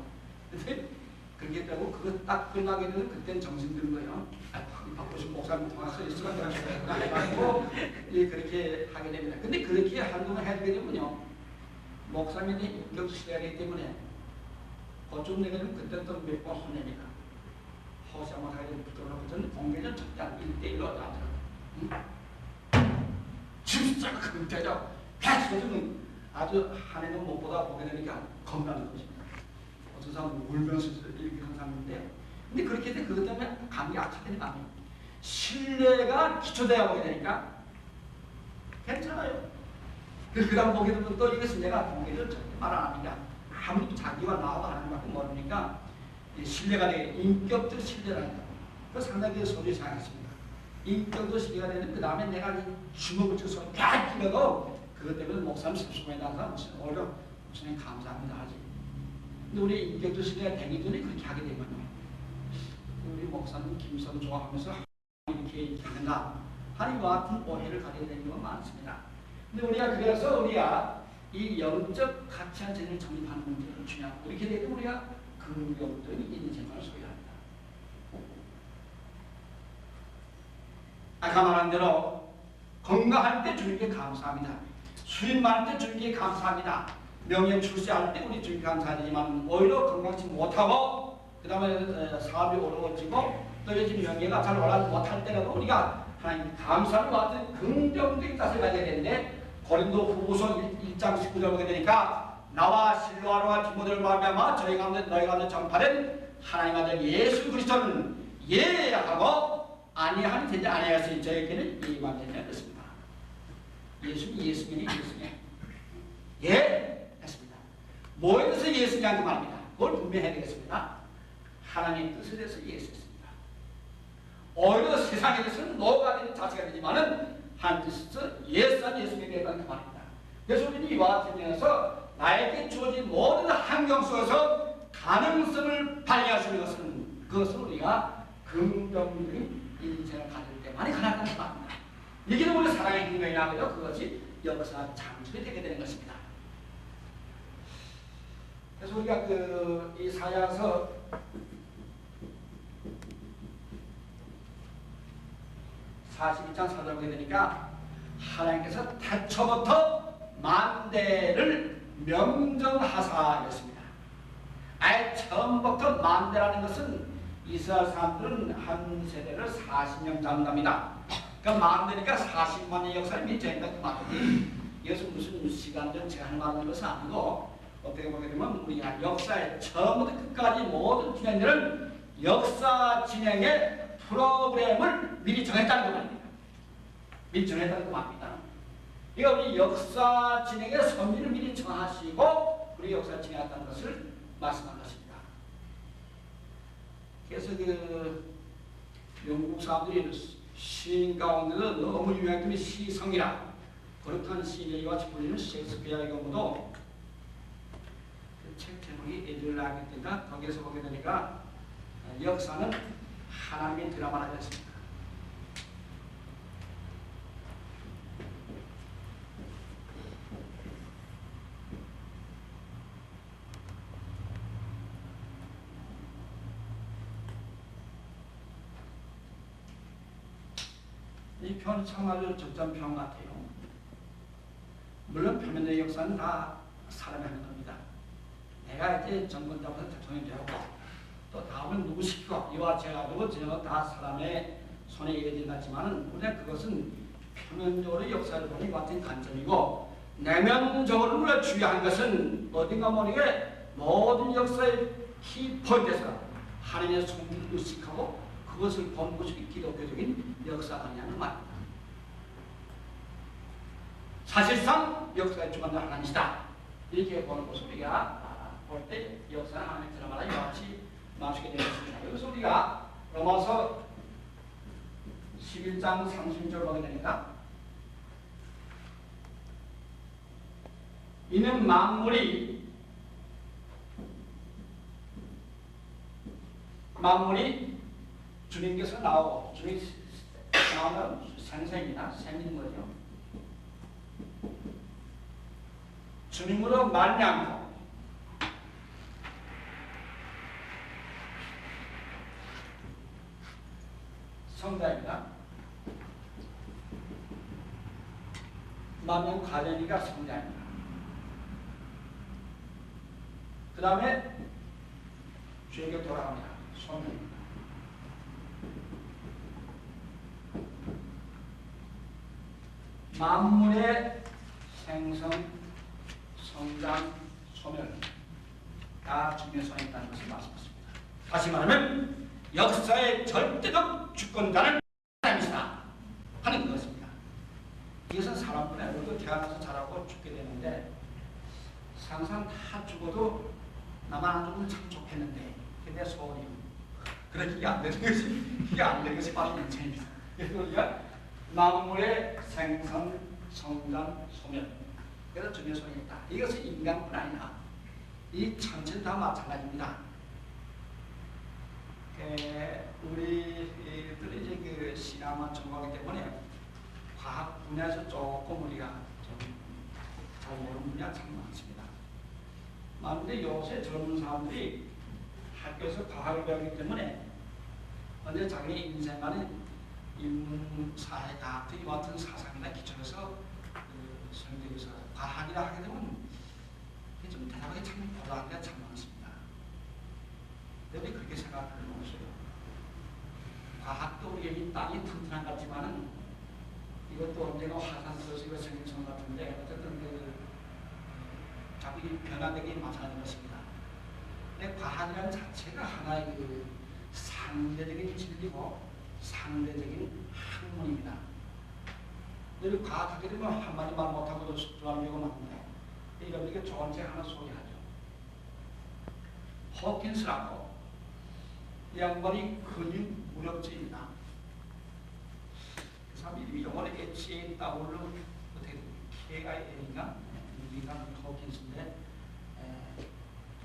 근데 그렇게 했다고 그거 딱 끝나게 되면 그때는 정신 드는 거예요. 아, 바쁘신 목사님 통화서 있으면 해가지고 그렇게 하게 됩니다. 근데 그렇게 한동안 해게 되면요. 목사님이 인격수시하기 때문에 어쩜 내가 그때 또 몇 번 혼내니까 허시 한번 하게 되면 붙들어놓고 저는 공개는 절대 안 1대1로 안 들어요. 진짜 그때죠. 계속 아주 한 해도 못 보다 보게 되니까 겁나는 것입니다. 어떤 사람은 울면서 이렇게 하는 사람인데, 근데 그렇게 돼 그것 때문에 감이 악화되는 거 아니에요. 신뢰가 기초되어 보게 되니까 괜찮아요. 그 다음 보게 되면 또 이것은 내가 공개를 절대 말 안 합니다. 아무리 자기와 나하고 하는 것밖에 모르니까 신뢰가 되게 인격적 신뢰라는 거. 그 상당히 소리 생각했습니다. 인격적 신뢰가 되는 그 다음에 내가 주먹을 쳐서 쫙 끼려도 그것 때문에 목사님 섭섭해 나서 오히려 목사님 감사합니다 하지. 근데 우리 인격적 신뢰가 되기 전에 그렇게 하게 되면요. 우리 목사님 김선 좋아하면서 이렇게 하는가 하는 것 같은 오해를 가지게 되는 건 많습니다. 근데 그래서 우리가 이 영적 가치한 재능을 정립하는 문제가 중요하고 이렇게 되면 우리가 긍정적인 인생을 소유합니다. 아까 말한 대로 건강할 때 주님께 감사합니다. 수입 많을 때 주님께 감사합니다. 명예 출세할 때 우리 주님께 감사하지만 오히려 건강치 못하고 그 다음에 사업이 어려워지고 또 요즘 명예가 잘 올라가지 못할 때라도 우리가 하나님 감사를 받은 긍정적인 자세를 가져야 되는데 고린도 후보서 1장 19절 보게 되니까 나와 실로아와 디모데를 말미암아 너희 가운데 전파된 하나님 아들 예수 그리스도는 예하고 아니하니 되지 아니하였으니 저에게는 이만 되냐 그렇습니다. 예수님이 예 했습니다. 뭐에 대해서 예수님한테 말합니다. 그걸 분명해야 되겠습니다. 하나님의 뜻에 대해서 예수했습니다. 오히려 세상에 대해서는 노가 되는 자체가 되지만은 하나님 뜻에서 예수한 예수님에 대한 말입니다. 그래서 우리는 이와 같은 면에서 나에게 주어진 모든 환경 속에서 가능성을 발휘할 수 있는 것은 그것을 우리가 긍정적인 인생을 가질 때만이 가능하다는 말입니다. 이게 우리 사랑의 행동이라고요. 그것이 역사 창출이 되게 되는 것입니다. 그래서 우리가 이 사야서 42장 4절 보게 되니까 하나님께서 태초부터 만대를 명정하사였습니다. 아예 처음부터 만대라는 것은 이스라엘 사람들은 한 세대를 40년 잡는답니다. 그러니까 만대니까 40만의 역사를 미쳐있다 그 말이에요. 이것은 무슨 시간 전체가 하는 것은 아니고 어떻게 보게 되면 우리가 역사의 처음부터 끝까지 모든 진행들은 역사 진행의 프로그램을 미리 정했다는 그 말입니다. 미리 정했다는 그 말입니다. 그러니까 우리 역사 진행의 선미를 미리 정하시고 우리 역사 진행했다는 것을 말씀한 것입니다. 그래서 영국 사람들이 시인 가운데서 너무 유명했던 시성이라 거룩한 시인의 이와 같이 불리는 셰익스피어의 경우도 책 제목이 에들라기인가 거기에서 보게 되니까 역사는 하나님의 드라마라 했습니다. 이 표현은 참 아주 적절한 표현 같아요. 물론 표면의 역사는 다 사람이 하는 겁니다. 내가 이제 정권 잡아서 대통령이 되고 또 다음은 누구 시키고 이와 제가지고 저는 다 사람의 손에 이어진다지만은 우리가 그것은 표면적으로 역사를 보니 같은 관점이고 내면적으로 우리가 주의하는 것은 어딘가 모르게 모든 역사의 키포인트에서 하나님의 손을 의식하고 그것을 본 것이 기독교적인 역사가 아니냐는 말입니다. 사실상 역사의 주관자 하나님이다. 이렇게 보는 것을 우리가 볼 때 역사는 하나님의 드라마라 이와 같이 나누게 되었습니다. 여기서 우리가 로마서 11장 30절 보게 되니까 이는 만물이 주님께서 나오고 주님 나오면 생생이나 생기는 거죠. 주님으로 말미암고 성자입니다. 만명 가정이가 성자입니다. 그 다음에 주에게 돌아갑니다. 소명입니다. 만물의 생성, 성장, 소멸 다 주님의 손에 있다는 것을 말씀하십니다. 다시 말하면 역사의 절대적 주권자는 하나님이시다 하는 것입니다. 이것은 사람뿐이 아니고 태어나서 자라고 죽게 되는데 항상 다 죽어도 나만 안 죽으면 참 좋겠는데 그게 소원이요. 그래 이게 안 되는 것이 이게 안 되는 것이 바로 인생입니다. 그래서 우리가 만물의 생성, 성장, 소멸 그래서 주님의 손에 있다. 이것은 인간뿐 아니라 이 천체는 다 마찬가지입니다. 우리들이 이제 그 신앙만 전공하기 때문에 과학 분야에서 조금 우리가 좀 잘 모르는 분야가 참 많습니다. 그런데 요새 젊은 사람들이 학교에서 과학을 배우기 때문에 언제 자기 인생과는 인문사회과학 등 같은 사상이나 기초에서 성적에서 과학이라 하게 되면 좀 대단하게 참 고단하기가 참 많습니다. 근데 그렇게 생각을 못했어요. 과학도 우리가 이 땅이 튼튼한 것 같지만은 이것도 언젠가 화산소식과 생긴성 같은데 어쨌든 자꾸 변화되기 마찬가지 것입니다. 근데 과학이라는 자체가 하나의 그 상대적인 진리고 상대적인 학문입니다. 우리 과학하게 되면 한마디 말 못하고도 좋아하는 경우가 많은데 이런 게 좋은 책 하나 소개하죠. 호킨스라고 이 양반이 근육 무력주의입니다. 그 사람 이름이 영어로 HAW 어떻게 KIA인가? 인간 호킨스인데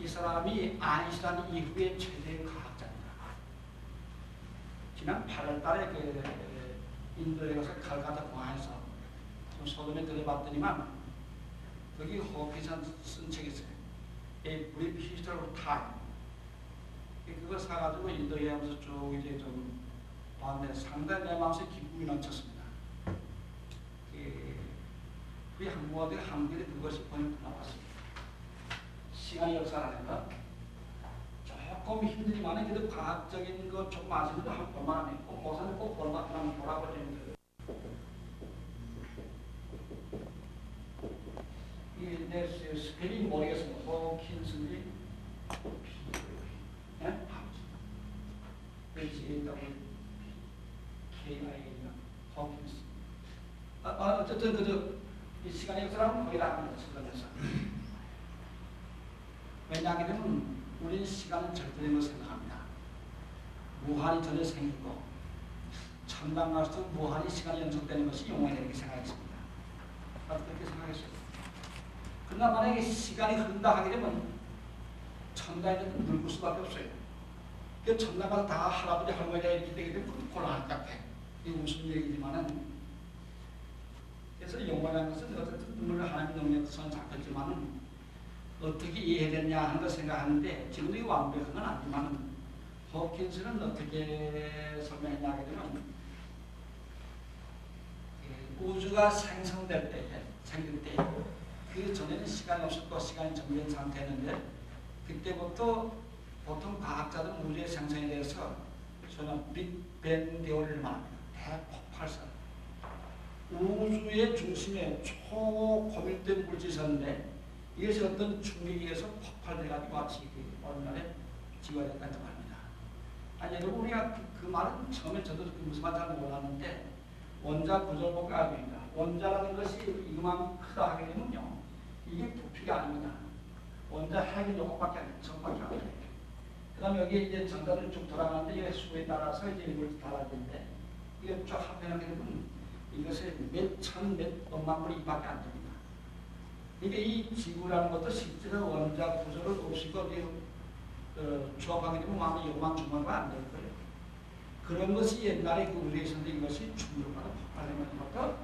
이 사람이 아인슈타인 이후의 최대 과학자입니다. 지난 8월 달에 그 인도에 가서 칼카타 공항에서 좀 소돔에 들어봤더니만 거기 호킨스가 쓴 책이 있어요. A Brief History of Time. 그걸 사가지고 인도 여행하면서 쭉 이제 좀 봤는데 상당히 내 마음속에 기쁨이 넘쳤습니다. 우리 한국어들 한글에 그것이 번역 나왔습니다. 시간의 역사라는 것. 조금 힘들지만 그래도 과학적인 거 조금 아시는 거 한 번만 하면 꼭 고사는 꼭 볼만하면 돌아보시는 거예요. 이게 내 스펠링 모르겠습니다. 호킨슨지 H-A-W-K-I-N가 호킨스. 어쨌든 이 시간의 역사라면 거기다 합니다. 시간에서. 왜냐하면 우리는 시간은 절대된 것을 생각합니다. 무한히 전에 생기고 천당 갈수록 무한히 시간이 연속되는 것이 영원히 이렇게 생각했습니다. 나도 그렇게 생각했어요. 그러나 만약에 시간이 흐른다 하게 되면 천당에는 늙을 수밖에 없어요. 그 천당 가서 다 할아버지 할머니가 이렇게 되게 되면 그것도 곤란할 것 같아. 이게 무슨 얘기지만은 그래서 영원한 것은 어쨌든 물론 하나님의 능력선 잡혔지만은 어떻게 이해됐냐 하는 걸 생각하는데 지금도 이 완벽한 건 아니지만 호킨스는 어떻게 설명했냐 하게 되면 우주가 생성될 때, 생길 때 그 전에는 시간이 없었고 시간이 정된 상태였는데 그때부터 보통 과학자들은 우주의 생성에 대해서 저는 빅뱅 대오리를 말합니다. 대폭발성. 우주의 중심에 초고밀된 물질이었는데 이것이 어떤 충격에 의해서 폭발돼가지고 마치 오늘날에 지구가 됐다고 합니다. 아니 여러분 우리가 그 말은 처음에 저도 무슨 말인지 잘 몰랐는데 원자 구조를 보고 알게 됩니다. 원자라는 것이 이만큼 크다 하게 되면요 이게 부피가 아닙니다. 원자 핵이 요것밖에 안 돼요. 저것밖에 안 돼요. 그 다음에 여기 이제 전자들이 쭉 돌아가는데 이게 수에 따라서 이제 이걸 달아지는데 이게 쭉 합해놓게 되면 이것이 몇 천, 몇 억만 분이 밖에 안 됩니다. 그러니까 이 지구라는 것도 실제로 원자 구조를 없이고 조합하게 되면 마음이 요만 주머니가 안 될 거예요. 그런 것이 옛날에 그 의뢰에서도 이것이 충격받아 폭발되면서부터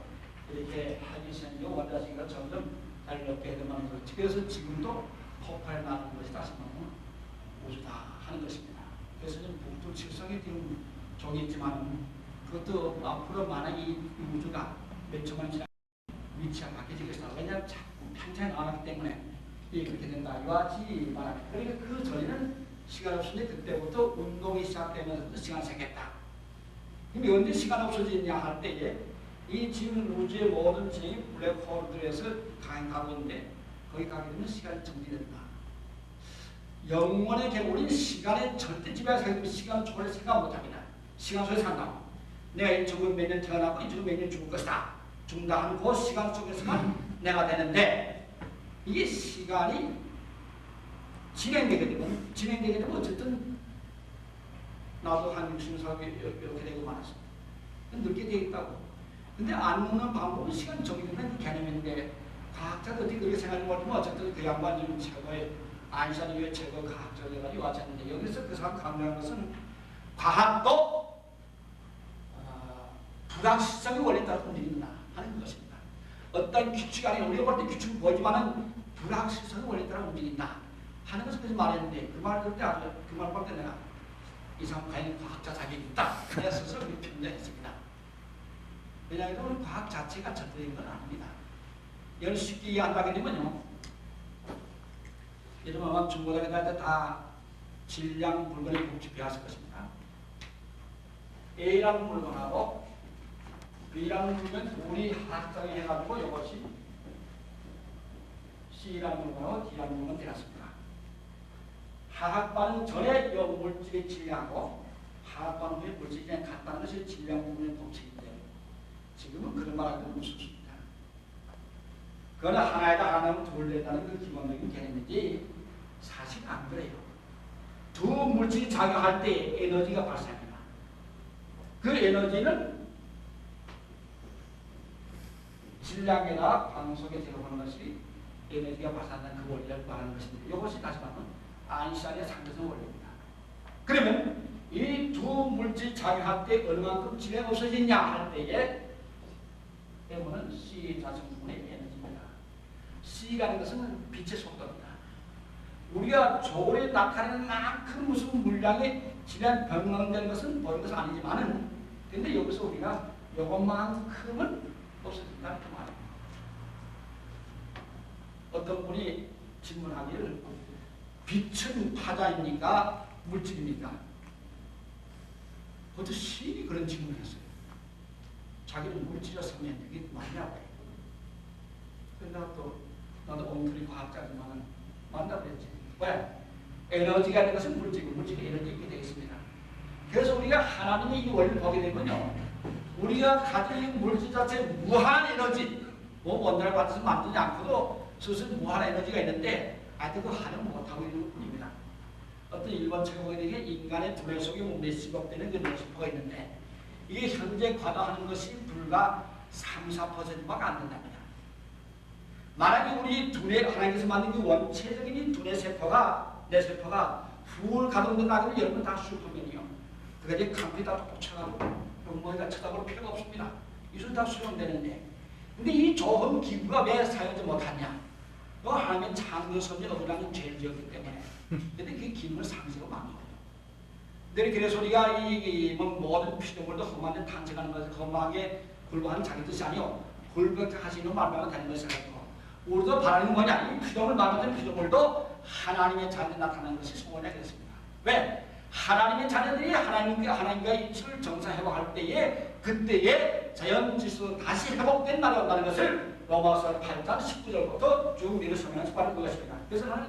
이렇게 하기시험이 원자식이 점점 달렵게 되만 그렇지. 그래서 지금도 폭발이 나는 것이 다시 말하면 우주다 하는 것입니다. 그래서 좀 북두칠성이 지금 저기 있지만 그것도 앞으로 만약에 이 우주가 몇 천만 년 지나 위치가 바뀌질 것이다. 왜냐하면 자꾸 평창이 나왔기 때문에 그렇게 된다. 이와 같이 말합니다. 그러니까 그 전에는 시간 없으니 그때부터 운동이 시작되면서 시간이 생겼다. 그럼 언제 시간 없어지냐 할 때에 이 지금 우주의 모든 진행이 블랙홀들에서 가고 있는데 거기 가게 되면 시간이 정지된다. 영원의 괴물인 시간의 절대 지배하게 되면 시간 초월에 생각 못합니다. 시간 속에 산다. 내가 이쪽은 몇 년 태어나고 이쪽은 몇 년 죽을 것이다. 죽는다 하는 그 시간 속에서만 내가 되는데 이게 시간이 진행되게 되면 어쨌든 나도 한 60살 이렇게 되고 말았습니다. 늙게 되어 있다고. 근데 안 늙는 방법은 시간이 정해지는 그 개념인데 과학자도 어떻게 그렇게 생각하는 거지만 어쨌든 그 양반이 최고의 아인슈타인 이후에 최고의 과학자가 돼가지고 왔었는데 여기서 그 사람 강조하는 것은 과학도 불확실성의 원리에 따라 움직인다 하는 것입니다. 어떤 규칙이 아닌 우리가 볼 때 규칙은 보이지만은 불확실성의 원리에 따라 움직인다 하는 것을 그래서 말했는데 그 말을 들을 때 아주 그 말 볼 때 내가 이 사람 과연 과학자 자격이 있다 내 스스로 편견했습니다. 왜냐하면 과학 자체가 절대적인 건 아닙니다. 이걸 쉽게 이해한다게 되면요. 예를 아마 중고등학교 다닐 때 다 질량 물건의 법칙 배웠을 것입니다. A라는 물건하고 B라는 물건 둘이 합성이 해가지고 이것이 C라는 물건하고 D라는 물건 되었습니다. 하학반은 전에 이 물질의 질량하고 하학반 후에 물질이 그냥 같다는 것이 질량 부분의 법칙인데 지금은 그런 말하기는 무섭습니다. 그거는 하나에다 하나면 둘 된다는 그 기본적인 개념이지 사실 안 그래요. 두 물질이 작용할 때 에너지가 발생합니다. 그 에너지는 질량에다 광속에 들어가는 것이 에너지가 발생한다는 그 원리를 말하는 것입니다. 이것이 다시 말하면 아인슈타인의 상대성 원리입니다. 그러면 이 두 물질이 작용할 때 얼마만큼 질량이 없어지냐 할 때에 M은 C 자성분의 에너지입니다. C라는 것은 빛의 속도입니다. 우리가 저울에 나타내는 만큼 무슨 물량의 질량 변경되는 것은 보는 것은 아니지만은 근데 여기서 우리가 이것만큼은 없어진다는 그 말입니다. 어떤 분이 질문하기를 빛은 파자입니까? 물질입니까? 그것도 시인이 그런 질문을 했어요. 자기는 물질이었으면 이게 맞냐고. 근데 또 나도 엉터리 과학자지만 맞다고 했지. 왜? 에너지가 되는 것은 물질이고 물질이 에너지 있게 되어 있습니다. 그래서 우리가 하나님의 이 원리를 보게 되면요. 우리가 가진 물질 자체 무한 에너지 뭐 원자를 받아서 만들지 않고도 스스로 무한 에너지가 있는데 아직 그 활용 못하고 있는 뿐입니다. 어떤 일본 책에 보게 되게 인간의 두뇌 속에 몇십억 되는 그 뇌세포가 있는데 이게 현재 관화하는 것이 불과 3, 4%밖에 안 된답니다. 만약에 우리 두뇌 하나님께서 만든 그 원체적인 이 두뇌 세포가 뇌세포가 풀 가동된다면 여러분 다 슈퍼맨이요. 그가 이제 컴퓨터 톡톡 쳐가지고 뭐가 쳐다볼 필요가 없습니다. 이술 다 수용되는데 근데 이 좋은 기구가 왜 사용하지 못하냐? 너 하나님의 창조성이 어긋나는 죄를 지었기 때문에 근데 그 기능을 상세가 많거든요. 그래서 우리가 모든 피조물도 험한데 탄생하는 것을 험하게 굴복하는 자기 뜻이 아니요 굴복하시는 말만 되는 것이라고. 우리도 바라는 뭐냐? 이 피조물 만든 피조물도 하나님의 자녀에 나타나는 것이 소원이 되겠습니다. 왜? 하나님의 자녀들이 하나님과 이치를 정상회복할 때에 그때에 자연 질서가 다시 회복된 날이 온다는 것을 로마서 8장 19절부터 쭉 우리를 설명해서 바른 것입니다. 그래서 나는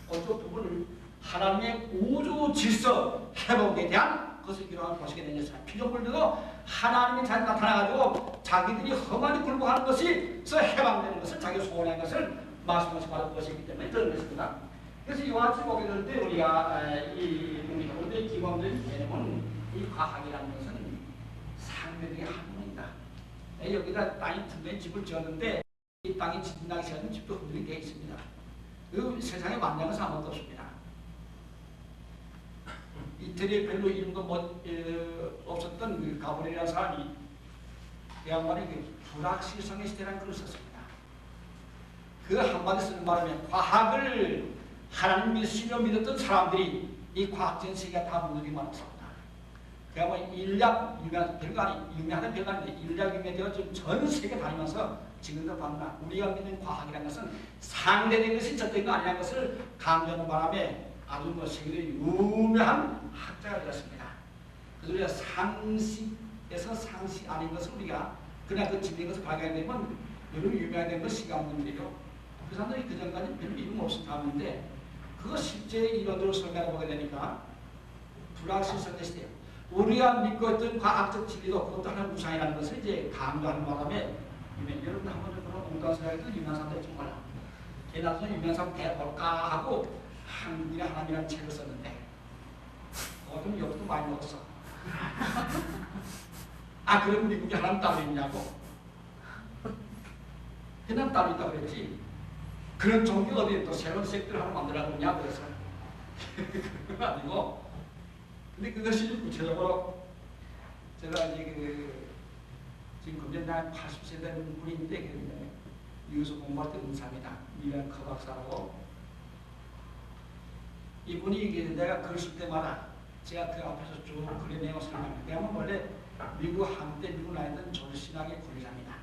어떤 부분을 하나님의 우주 질서 회복에 대한 것을 기록하는 보시게 된 것입니다. 피조물들도 하나님의 자녀 나타나가지고 자기들이 험하게 굴복하는 것이 해방되는 것을 자기 소원한 것을 말씀하시 바른 것이기 때문에 그런 것입니다. 그래서 이와 같이 보게 될 때 우리가 우리의 기본적인 개념은 이 과학이라는 것은 상대적인 학문이다. 여기다 땅이 튼튼히 집을 지었는데 이 땅이 지진나기 시작하면 집도 흔들리게 되어 있습니다. 그 세상에 만난 것은 아무것도 없습니다. 이태리에 별로 이름도 없었던 그 가브리엘이라는 사람이 그 양반이 그 불확실성의 시대라는 글을 썼습니다. 그 한마디 쓰는 바람에 과학을 하나님 믿으시며 믿었던 사람들이 이 과학적인 세계가 다 무너지고 말았습니다. 그야말로 인력 별거 아니 유명한 별거 아닌데 인력 유명되어 지금 전 세계 다니면서 지금도 봤나 우리가 믿는 과학이라는 것은 상대된 것이 젖된 거 아니라는 것을 강조하는 바람에 아주 뭐 세계적으로 유명한 학자가 되었습니다. 그래서 우리가 상식에서 상식 아닌 것을 우리가 그냥 그 진리인 것을 발견되면 여러분 유명한 것 시간 문제요. 그 사람들이 그 전까지 별로 이름 없이 다는데 그거 실제 이론으로 설명해 보게 되니까 불확실성의 시대예요. 우리가 믿고 있던 과학적 진리도 그것도 하나의 우상이라는 것을 이제 강조하는 바람에 여러분 한번 그런 웅단소리하기도 유명한 사람들 정말 나중에 유명한 사람 대볼까 하고 한국이 하나님이라는 책을 썼는데 어떤 욕도 많이 먹었어. 아 그럼 미국이 하나님 따로 있냐고. 그냥 따로 있다고 그랬지. 그런 종교 어디에 또 새로운 색들을 하나 만들라고 그러냐 그래서 그건 아니고 근데 그것이 구체적으로 제가 이제 지금 금년 나이 80세 된 분인데 미국에서 공부할 때 은사입니다. 미란 커 박사라고 이분이 내가 글 쓸 때마다 제가 그 앞에서 쭉 글의 내용을 설명합니다. 왜냐하면 원래 미국 한때 미국 나이든 존신학의 권리자입니다.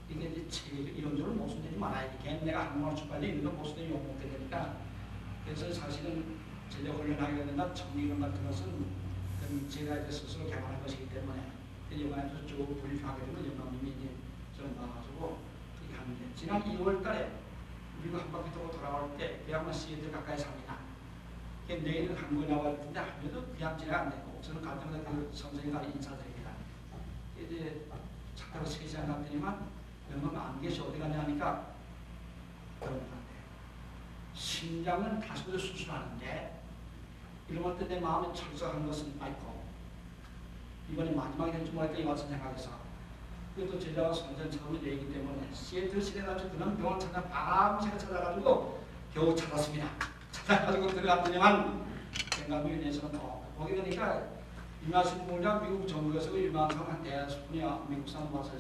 이게 이제 체계적 이론적으로 모순되지 말아야 돼. 내가 한국말 출판에 있는 건 모순되지 못하게 되니까 그래서 사실은 제가 훈련하게 된다 정리 이런 같은 것은 제가 이제 스스로 개발한 것이기 때문에 영화에서 쭉 브리핑하게 되면 영감님이 이제 좀 나와가지고 그렇게 하는데 지난 2월달에 미국 한 바퀴 돌고 돌아올 때 대학원 시애틀 가까이 삽니다. 내일은 한국에 나와야 되는데 아무래도 그냥 지나가 안 되고 저는 갈 때마다 그 선생님과 인사드립니다. 이제 착하고 3시간 갔더니만 영감 안 계셔 어디 갔냐 하니까 그런 것 같아요. 심장은 다시 번 수술하는데 이런 때 내 마음에 철석한 것은 아이고 이번에 마지막이 될 줄 몰랐다 이 와서 생각해서 그래도 제자와 선생 처음이 되기 때문에 시애틀 시내 가서 그런 병원 찾아 밤새가 찾아가지고 겨우 찾았습니다. 찾아가지고 들어갔더니만 생각위원회에서는 보게 되니까 유명하신 분이랑 미국 정부에서 유명한 사람 한 대여섯 분이 미국 사람 와서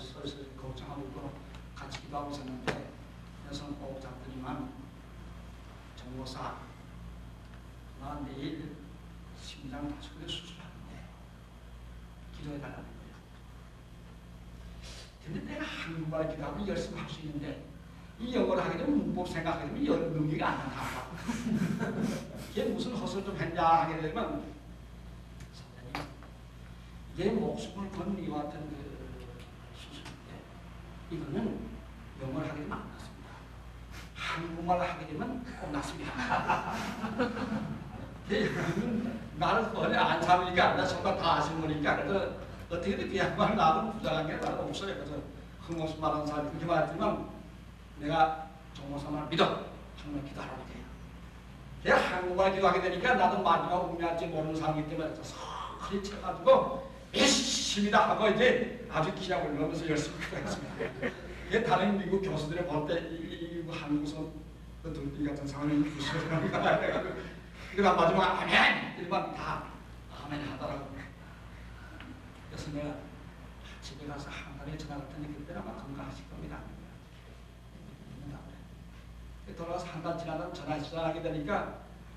걱정하고 있고 같이 기도하고 있었는데 그래서 꼭 잡더니만 정보사 나 내일 심장 다시 수술하는데 기도해달라는 거예요. 근데 내가 한국말 기도하고 열심히 할 수 있는데 이 영어를 하게 되면 문법 생각하게 되면 능력이 안 난다. 이게 무슨 헛을 좀 했냐 하게 되면 선생님 내 목숨을 건 이와 같은 그 수술인데 이거는 영어를 하게 되면 안 났습니다. 한국말을 하게 되면 꼭 났습니다. 나를 원래 안 잡으니까 안 나 정말 다 아시는 거니까 그래서 어떻게든 그 양반 나도 부자란 게 나도 없어요. 그래서 흠없이 말하는 사람이 그렇게 말했지만 내가 정모사만 믿어 정말 기도하라고 돼요. 내가 한국말 기도하게 되니까 나도 마지막 운명할지 모르는 사람이기 때문에 서서히 쳐가지고 열심히다 하고 이제 아주 기약을 올리면서 열심히 기도했습니다. 다른 미국 교수들이 볼 때 이 한국에서 그 돌비 같은 상황이 무슨 상황인가 그러니까 마지막 아멘! 일반 다 아멘 하더라고. 그래서 내가 집에 가서 한 달에 전화 갔더니 그때는 아마 건강하실 겁니다. 돌아가서 한 달 지나다 전화하게 되니까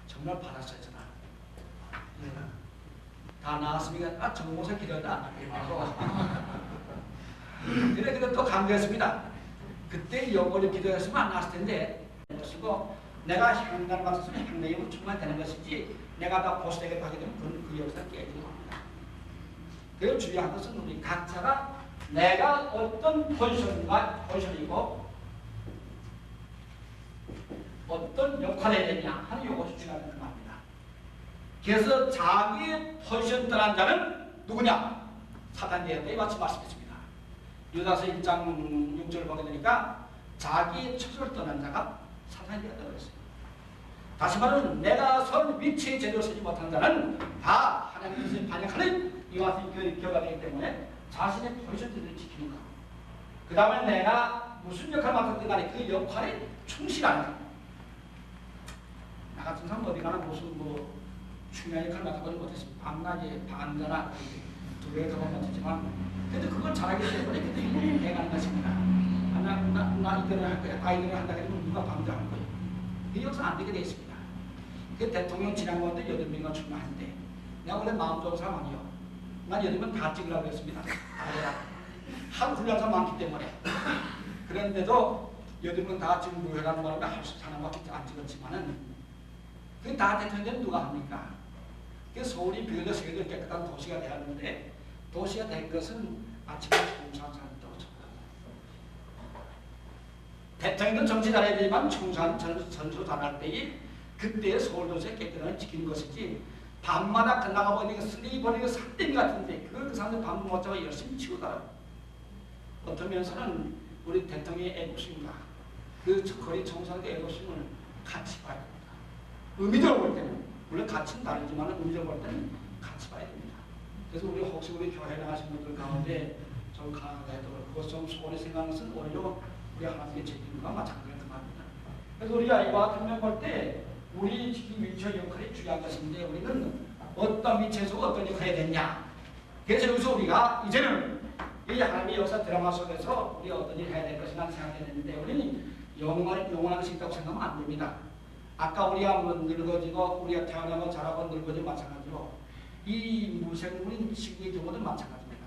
정말 받았어요. 전화. 다 나왔으니까 정모사 기도다. 그래 또 감사했습니다. 그때 영어로 기도했으면 안 나왔을 텐데 그리고 내가 향단을 맡았으면 향내임은 충만 되는 것이지 내가 다 보수되겠다 하게 되면 그 역사는 깨지는 겁니다. 그래서 중요한 것은 우리 각자가 내가 어떤 포지션이고 어떤 역할을 해야 되냐 하는 이것이 중요한 겁니다. 그래서 자기의 포지션 떠난 자는 누구냐? 사단이 되었다. 이 마치 말씀했습니다. 유다서 1장 6절을 보게 되니까 자기의 처소를 떠난 자가 사단이 되었다 그랬어요. 다시 말하면 내가 선 위치에 제대로 서지 못한 자는 다 하나님의 반역하는 이와 같은 결과가 되기 때문에 자신의 포지션들을 지키는 것. 그 다음에 내가 무슨 역할을 맡았든 간에 그 역할에 충실하는 것. 나 같은 사람 어디 가나 무슨 중요한 역할을 맡아보지 못했습니다. 밤낮에 반가나 두 배의 덕을 못했지만 그래도 그걸 잘하기 때문에 그래도 일일이 해가는 것입니다. 나 이대로 할 거야. 다 이대로 한다 그러면 누가 밤도 할 거예요. 그 역사 안 되게 되어 있습니다. 그 대통령 지난번도 8명이 출마하는데 내가 원래 마음 좋은 사람 아니요. 난 8명 다 찍으라고 했습니다. 하도 훌륭한 사람 많기 때문에. 그런데도 8명 다 지금 무효라는 바람에 할 수 있는 사람밖에 안 찍었지만은 그게 다 대통령은 누가 합니까? 그 서울이 비교적 세계적으로 깨끗한 도시가 되었는데 도시가 된 것은 아침에 총선사를 떨어졌다. 대통령은 정치 잘해야 되지만 총선 전수 잘할 때에 그때의 서울도시의 깨끗함을 지키는 것이지 밤마다 끝나가 보니까 쓰레기 버리는 산더미 같은데 그걸 그 사람들 밤 못 자고 열심히 치우더라고요. 어떤 면에서는 우리 대통령의 애국심과 그 거리 총선의 애국심을 같이 봐야 됩니다. 의미적으로 볼 때는 물론 가치는 다르지만 의미적으로 볼 때는 같이 봐야 됩니다. 그래서 우리 혹시 우리 교회 나가신 분들 가운데 좀 강하게도 그것 좀 소원히 생각하는 것은 오히려 우리 하나님의 책임과 마찬가지로 합니다. 그래서 우리 아이와 같은 면 볼 때 우리 지금 위치의 역할이 중요한 것인데 우리는 어떤 위치에서 어떤 역할을 해야 되냐. 그래서 여기서 우리가 이제는 이 하나님의 역사 드라마 속에서 우리가 어떤 일을 해야 될 것이나 생각했는데 우리는 영원한 것이 있다고 생각하면 안 됩니다. 아까 우리가 늙어지고 우리가 태어나고 자라고 늙어지고 마찬가지로 이 무생물인 지구의 경우도 마찬가지입니다.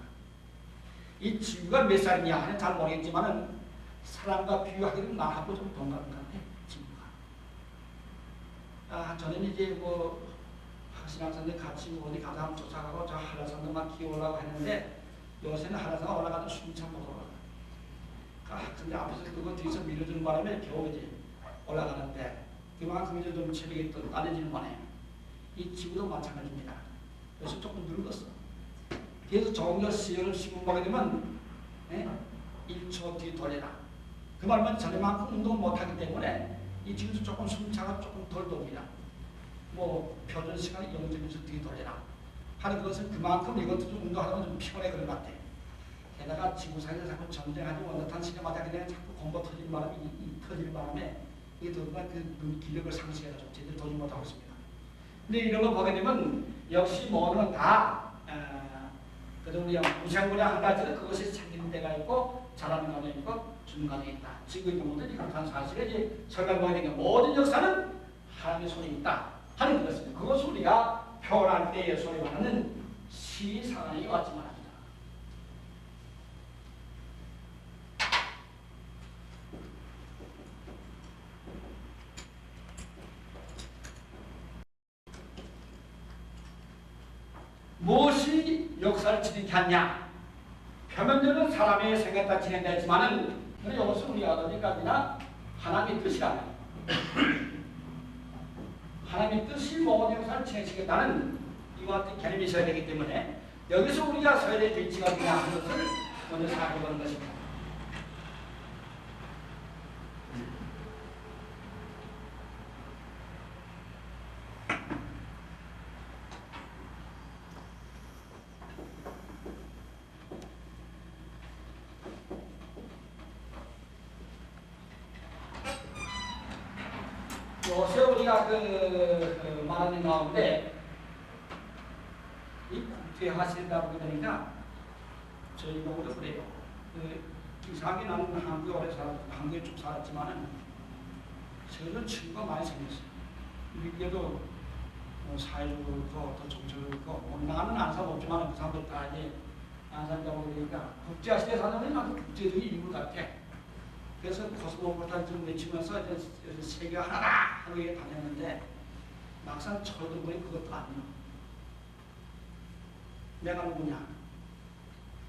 이 지구가 몇 살이냐 하는 잘 모르겠지만은 사람과 비유하기는 나하고 좀 동감한 것 같아. 지구가. 저는 이제 뭐 신학생들 같이 어디 가서 한번 쫓아가고 저 한라산도 막 기어오려고 했는데 요새는 한라산 올라가도 숨참 못 올라가. 근데 앞에서 그거 뒤에서 밀어주는 바람에 겨우 이제 올라가는데 그만큼 이제 좀 체력이 또 낮아지는 거네요. 이 지구도 마찬가지입니다. 그래서 조금 늙었어. 그래서 정절 시연을 심어보게 되면 1초 뒤 돌려라. 그 말은 전에만큼 운동을 못하기 때문에 이 지구도 조금 숨차가 조금 덜 돕니다. 뭐 표준 시간이 0.1초 뒤 돌려라. 하는 것은 그만큼 이것도 좀 운동하다 보면 좀 피곤해 그런 것 같아. 게다가 지구상에서 자꾸 전쟁하지 원탄 시대마다 그냥 자꾸 공포 터지는 바람에 터지는 바람에 이게 더구나 그 기력을 상실해서 제대로 도지 못하고 있습니다. 근데 이런 거 보게 되면 역시 뭐는 다 그래도 우리가 무생물의 한 가지는 그것이 생기는 데가 있고 자라는 과정이 있고 주는 과정이 있다. 지구의 경우도 그렇다는 사실을 이제 설명하게 되면 모든 역사는 하나님의 손이 있다 하는 것입니다. 그것을 우리가 표현할 때의 소리 말하는 시 상황이 왔지만 합니다. 무엇이 역사를 진행하냐? 표면적으로 사람의 생각에 따라 진행되지만은 이것은 우리가 어디까지나 하나님의 뜻이라. 하나님의 뜻이 모든 역사를 진행시키겠다는 이와 같은 개념이 있어야 되기 때문에 여기서 우리가 서야 될 위치가 어디냐 하는 것을 먼저 생각해 보는 것입니다. 요새 우리가 말하는 가운데 이 국제화시대다 보게 되니까 저희 경우도 그래요. 이상하게 나는 한국에 오래 살았고 한국에 쭉 살았지만은 저는 친구가 많이 생겼어요. 미국에도 사회적으로 그렇고 또 정책으로 그렇고 나는 안 살았지만 그 사람들 다 이제 안 산다고 그러니까 국제화시대 사는 나도 국제적인 인물 같아. 그래서 코스모폴리탄 좀 외치면서 이제 세계가 하나다 하고 이게 다녔는데 막상 저도 보니 그것도 아니야. 내가 누구냐?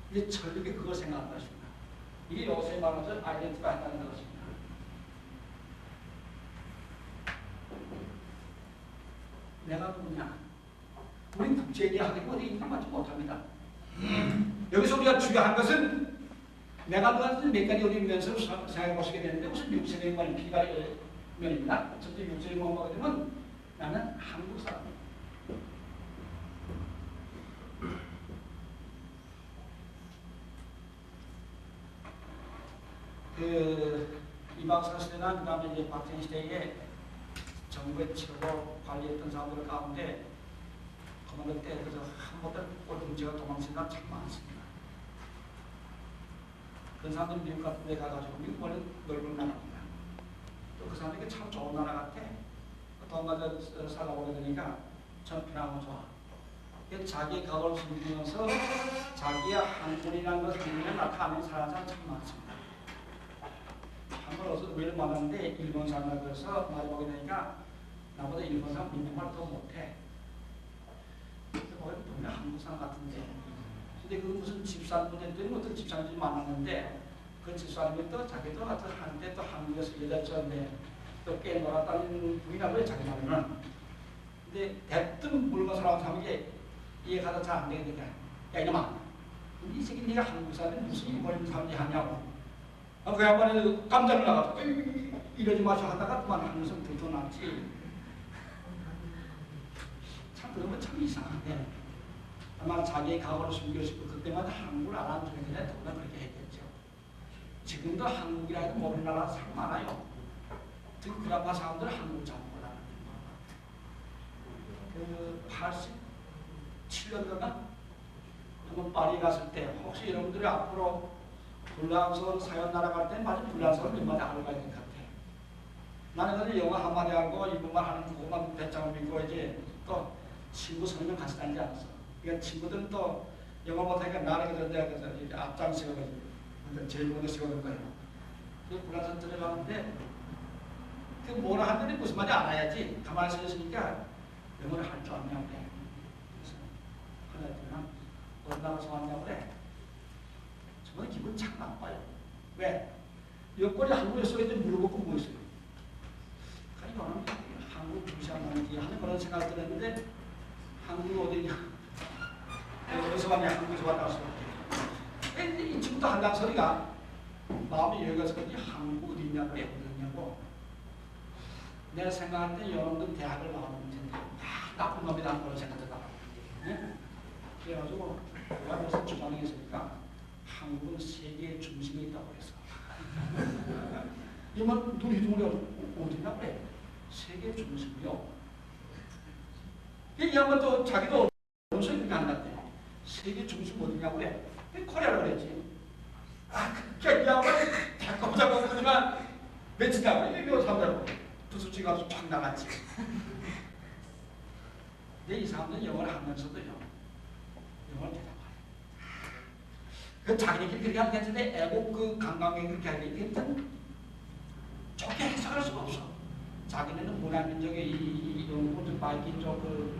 이제 절벽에 그걸 생각한 것입니다. 이게 요새 말하는 아이덴티티가 한다는 것입니다. 내가 누구냐? 우리 국제대학에 어디 인정받지 못합니다. 여기서 우리가 중요한 것은 내가 몇 가지 우리 면에서 생각해 보시게 되는데 무슨 육체적인 건 피가 면입니다. 첫째 육체적인 건 보게 되면 나는 한국 사람입니다. 이박사 시대나 그 다음에 이제 박정희 시대에 정부의 최고 관리했던 사람들 가운데 그만 때 그저 한 번도 꼴등지가 도망친다 참 많습니다. 그런 사람들 미국 같은 데 가가지고 미국 원래 넓은 나라입니다. 또 그 사람들이 참 좋은 나라 같아. 돈 가져 살아오게 되니까 전 편하고 좋아. 자기 각오를 숨기면서 자기의 한국이라는 것 한국에 나타나는 사람이 참 많습니다. 한번 어서 우리를 만났는데 일본 사람이라고 해서 말해보게 되니까 나보다 일본 사람 민족말 더 못해. 분명 한국 사람 같은데. 근데 그 무슨 집사람 분들이 어떤 집사람들이 만났는데 그 집사람이 또 자기도 한때 또 한국에서 여자였는데 또 게임 놀았다는 부인하고요 자기 말로는. 근데 대뜸 물건 사람 사람에게 이해가 잘 안 되니까 야 이놈아 이 새끼 네가 한국 사람이 무슨 이번에 사람이 하냐고. 그 양반이 깜짝 놀라가지고 이러지 마시고 하다가 그만 하면서 들떠났지. 참 그런 건 참 이상하네. 아마 자기의 각오를 숨기고 싶고 그때마다 한국을 알아주는데 누가 그렇게 했겠죠. 지금도 한국이라도 모르는 나라 참 많아요. 특히 그라파 사람들은 한국을 잘 몰라요. 그 87년도가 한번 파리 갔을 때 혹시 여러분들이 앞으로 불란서 사연 날아갈 때 맞아 불란서를 몇 마디 알고 가야 될 것 같아. 나는 그래도 영어 한마디 하고 일본말 하는 그것만 배짱을 믿고 이제 또 친구 설명 같이 다니지 않았어. 그러니까 친구들은 또 영어 못하니까 나를 그래서 앞장서가지고 제일 먼저 세우는 거예요. 그 불란서 들어가는데 그 뭐라 하더니 무슨 말인지 알아야지. 가만히 서 있으니까 영어를 할 줄 아냐고 그래. 그래서 하나 어디 나가서 왔냐고 그래. 저는 기분 참 나빠요. 왜? 여권이 한국에 써있는데 물어보고 뭐 있어요? 이거는 한국 무시한다는지 하는 그런 생각을 들었는데 한국이 어디냐? 어디서 왔냐? 한국에서 왔다고 써. 이 친구도 한다는 소리가 마음이 여기 가서 그런지 한국 어디 있냐고 왜 그러냐고. 내가 생각할 때 여러분들 대학을 나오는 텐데 나쁜 놈이라는 걸 생각하다가 네? 그래가지고 내가 무슨 주장이 있으니까 한국은 세계의 중심에 있다고 그랬어. 이만 눈이 동네 어디냐 그래? 세계 중심이요. 이 양반 또 자기도 어디서 이렇게 한다대. 세계 중심 어디냐 그래? 코리아라고 그랬지. 그러니까 이 양반 자꾸 자꾸 그러니까 며칠 나고 이거 사람들하고 부수지 가서 쫙 나갔지. 근데 이 사람들은 영어를 하면서도요. 영어를 대답하래. 그 자기네끼리 그렇게 하면 괜찮은데 애국 그 관광객이 그렇게 하는 게 일단 좋게 해석할 수가 없어. 자기네는 문화민족의 이 영국 바이킹족 그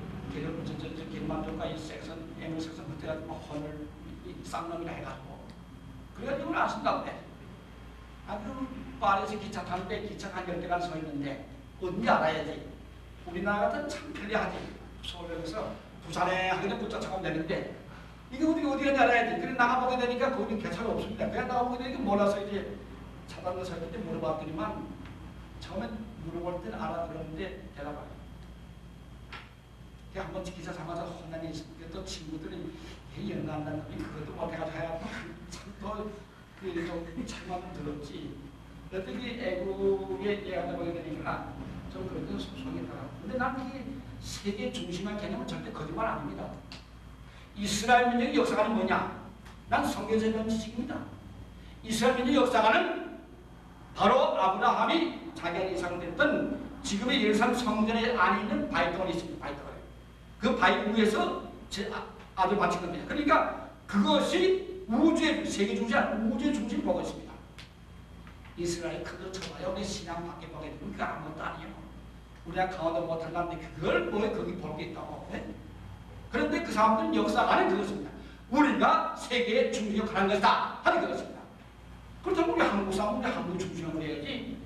게르만족과 이 섹션 에밀 섹션 그때가지고 헌을 쌍놈이라 해가지고 그래가지고 이걸 아신다고 해. 그 파리에서 기차 타는데 기차가 한 10대가 서 있는데 어딘지 알아야지. 우리나라 같은 참 편리하지. 서울에서 부산에 하기는 붙잡 차면 되는데 이게 어디가 알아야지. 그래 나가보게 되니까 거기는 개차가 없습니다. 그냥 나가보게 되니까 몰라서 이제 차단을 서 있는데 물어봤더니만 처음엔 물어볼 때는 알아들었는데 대답하래. 한번 기사 삼아서 혼란이 있으니까 또 친구들이 연구한다는 놈이 그것도 못해가지고 해갖고 참또 참만 들었지. 어떻게 애국에 얘기하다 되니까 좀 그렇게 속상했더라고. 근데 나는 이게 세계 중심한 개념은 절대 거짓말 아닙니다. 이스라엘 민족의 역사관은 뭐냐? 난 성경에서 배운 지식입니다. 이스라엘 민족의 역사관은 바로 아브라함이 자기가 예상됐던 지금의 예루살렘 성전에 안에 있는 바위덩어리 있습니다. 바위덩어리. 그 바위 위에서 제 아들 바친 겁니다. 그러니까 그것이 우주의 세계 중심 아니라 우주의 중심을 보고 있습니다. 이스라엘이 그걸 쳐봐요. 우리 신앙 밖에 보게 되면 그거 아무것도 아니에요. 우리가 강화도 못한다는데 그걸 뭐 거기 볼 게 있다고. 네? 그런데 그 사람들은 역사관은 그것입니다. 우리가 세계의 중심에 가는 것이다 하는 그것입니다. 그렇다면 우리 한국 사람은 우리 한국 중심으로 해야지.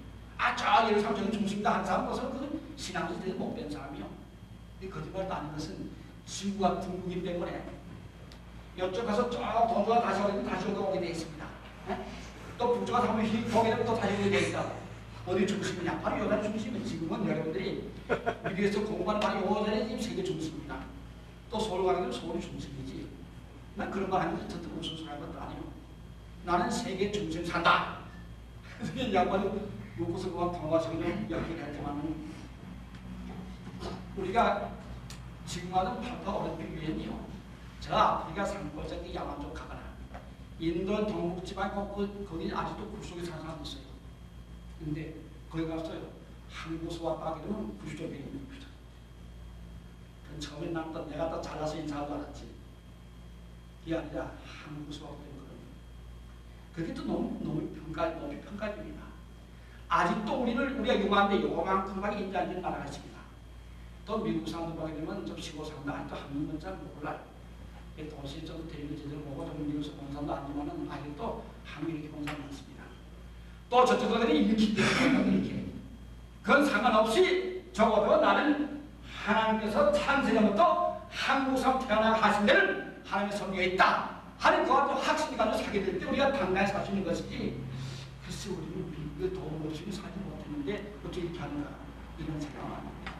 저 예루살렘 중심이다 하는 사람은 그 신앙에서 못 뺀 사람이요. 이 거짓말도 아닌 것은 지구가 둥글기 때문에 이쪽 가서 쭉 동주가 다시 오게 되어 있습니다. 네? 또 북쪽가 한번 휙 보게 되면 또 다시 오게 되어 있다. 어디 중심이냐? 바로 여자의 중심은 지금은 여러분들이 미국에서 공부하는 바로 여자의 지금 세계 중심입니다. 또 서울 가게 되면 서울이 중심이지. 난 그런 거 하는 것도 무슨 소리 하는 것도 아니에요. 나는 세계 중심 산다. 이 양반이 웃고서 그만 통화식으로 이야기를 했지만 우리가 지금 와도 8파 올림픽 유엔이요. 저 아프리카 산골짜기 야만 쪽 가거나 인도 동북지방 거기 아직도 굴속에 사는 사람도 있어요. 근데 거기 가서요. 한국에서 왔다 하게 되면 부주적입니다. 처음에 내가 더 잘나서 인사할 줄 알았지. 그게 아니라 한국에서 왔다 하는 거예요. 그게 또 높이 평가입니다. 아직도 우리가 요만큼밖에 인자하는 나라가 있습니다. 또 미국 사람들 보게 되면 좀 시골 사람들 아직도 한국은 잘 몰라요. 도시 좀 대리를 제대로 보고 좀 미국에서 본 사람도 아니지만은 아직도 한국 이렇게 본 사람 많습니다. 또 저쪽들이 이렇게 그건 상관없이 적어도 나는 하나님께서 창세전부터 한국 사람 태어나 하신 데를 하나님의 섭리가 있다 하는 그와 또 확신이 가지고 사게 될 때 우리가 당당히 살 수 있는 것이지. 글쎄 우리는 미국에 도움 없이 살지 못했는데 어떻게 이렇게 하는가 이런 생각은 아닙니다.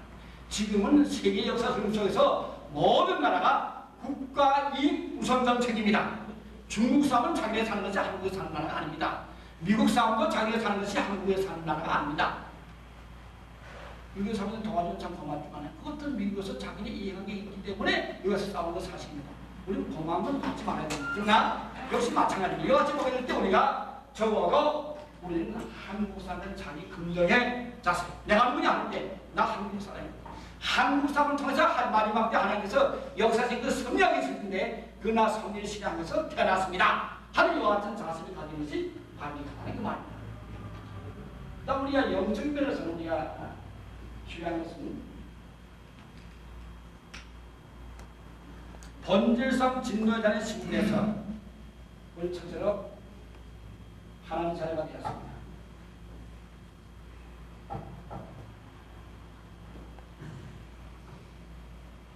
지금은 세계 역사 흐름 속에서 모든 나라가 국가 이익 우선 정책입니다. 중국 사람은 자기네 사는 것이 한국에 사는 나라가 아닙니다. 미국 사람도 자기네 사는 것이 한국에 사는 나라가 아닙니다. 미국에 사는 도와주는 참 고맙지만 그것도 미국에서 자기네 이해한 게 있기 때문에 여기서 싸우는 건 사실입니다. 우리는 고마운 건 받지 말아야 됩니다. 그러나 역시 마찬가지입니다. 이와 같이 보게 될 때 우리가 적어도 우리는 한국 사람은 자기 긍정의 자세. 내가 누구냐 하는데 나 한국 사람이야. 한국 사람을 통해서 마지막 때 하나님께서 역사적인 그 성령이 있을 텐데 그나 성령 신앙에서 태어났습니다. 하는 이와 같은 자세를 가진 것이 바람직하다는 그 말입니다. 그다음 우리가 영적인 면에서는 우리가 중요한 것은 본질상 진노에 대한 신분에서 우리 첫째로 하나님 자녀가 되었습니다.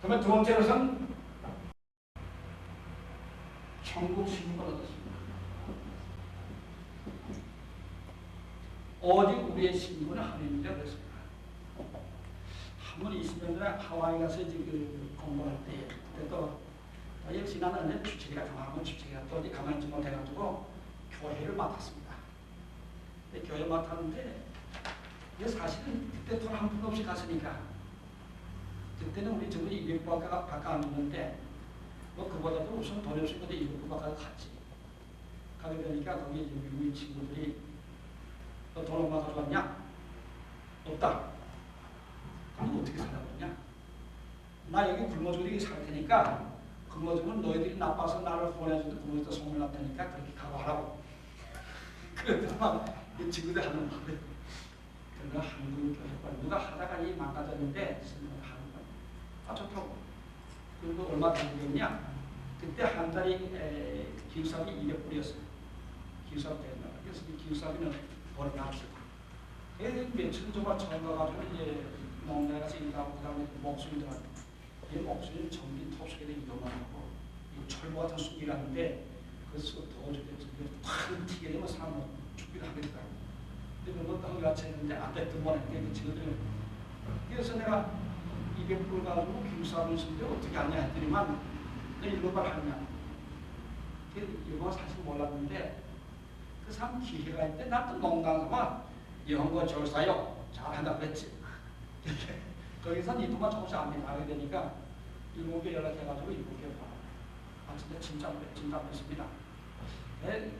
그러면 두 번째로는 천국 신분을 얻었습니다. 오직 우리의 신분은 하나님이라고 그랬습니다. 한번 20년 전에 하와이 가서 이제 공부할 때 그때도 역시 나는 주책이라 강하고 주책이라 또 어디 가만히 있지 못해가지고 교회를 맡았습니다. 근데 교회 맡았는데 사실은 그때 돈 한 푼 없이 갔으니까 그때는 우리 저분이 200부 가까이 안 줬는데 그보다도 우선 돈이 없으니까 200부 가까이 갔지. 가게 되니까 거기 이제 미국인 친구들이 너 돈 얼마 가져왔냐? 없다. 그럼 어떻게 살라고 그러냐? 나 여기 굶어죽이 살 테니까 굶어죽은 너희들이 나빠서 나를 후원해주는데 굶어죽도 소문을 날 테니까 그렇게 가고 하라고. 그랬더니 이 친구들 하는 말이 그러나 한국 교회권 누가 하다가 이 망가졌는데 하는 거야. 좋다고. 그리고 얼마 들었냐? 그때 한 달이 기숙사비 200불이었어요. 기숙사비 때문에. 그래서 이 기숙사비는 벌을 납시다. 며칠 동안 처음 가가지고 이제 농장에 가서 일하고 그다음에 목수인 들어갔는데 이 목수인 전기 톱수기에 위험하고 이 철로 같은 숲이라는데 그래서 도저히 탁 튀게 되면 사람은 죽기도 하겠다. 근데 그런 것도 같이 했는데 안 됐던 거네. 그 친구들이 그래서 내가 200불 가지고 기숙사를 쓰는데 어떻게 하냐 했더니만 너 일본말 하냐. 일본어 사실 몰랐는데 그 사람 기회가 있는데 나 또 농담삼아 영어 절사요 잘한다 그랬지. 거기서 일본말 조금씩 압니다. 하게 되니까 일본께 연락해가지고 일본께 봐. 진짜 진짜 뵙습니다.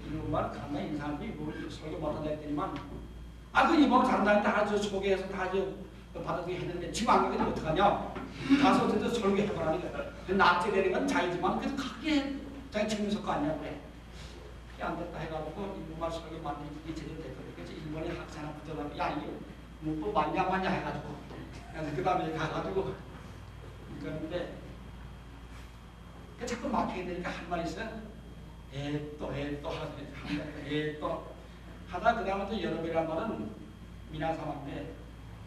일본말 간단히 인사하는데 일본 설교 못한다 했더니만 그 일본어 잘한다니까 아주 소개해서 다 받아들이게 했는데 지금 안 가게 되면 어떡하냐. 가서 어쨌든 설교해보라니까. 납치 되는 건 자기지만 그래서 크게 자기 책임질 거 아니야 그래. 그게 안 됐다 해가지고 일본말 설교 만들기 제대로 됐거든. 그래서 일본에 학생 하나 붙여가지고 야 이거 문법 맞냐 해가지고 그 다음에 가가지고 그러는데 자꾸 막히게 되니까 한 말 있어요. 또 하다 그 다음에 또 여러분이란 말은 미나사마인데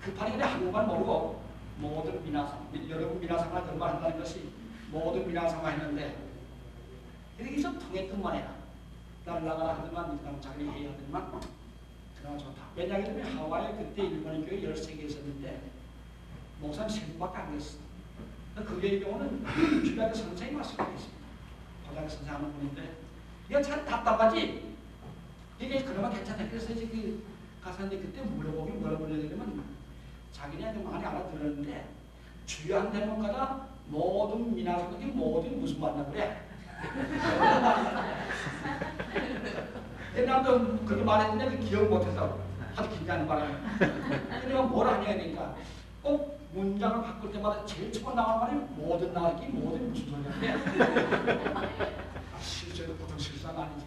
급하게 그냥 한국말 모르고 모든 미나사마 여러분 미나사마 그런 말 한다는 것이 모든 미나사마 했는데 이렇게 좀 통했던 말이야. 날라가라 하더만 그 다음 자기 해야 하더만 그나마 좋다. 왜냐하면 하와이에 그때 일본인 교회 13개 있었는데 목사님 3분밖에 안 됐어. 그 교회의 경우는 주변에 선생님이 말씀하고 있습니다. 고등학교 선생 하는 분인데 이거 참 답답하지? 이게 그나마 괜찮다. 그래서 이제 가서 그때 물어보긴 뭐라고 그러냐면 자기네한테 많이 알아들었는데 주요한 대목마다 모든 민화사들이 모든 무슨 말이나 그래. 옛날도 그렇게 말했는데 기억 못했다고. 하도 긴장하는 바람에. 그러니까 뭘 하냐니까 꼭 문장을 바꿀 때마다 제일 처음 나온 말이 모든 나왔기 모든 무슨 소리인데 실제로 보통 실수가 아니지.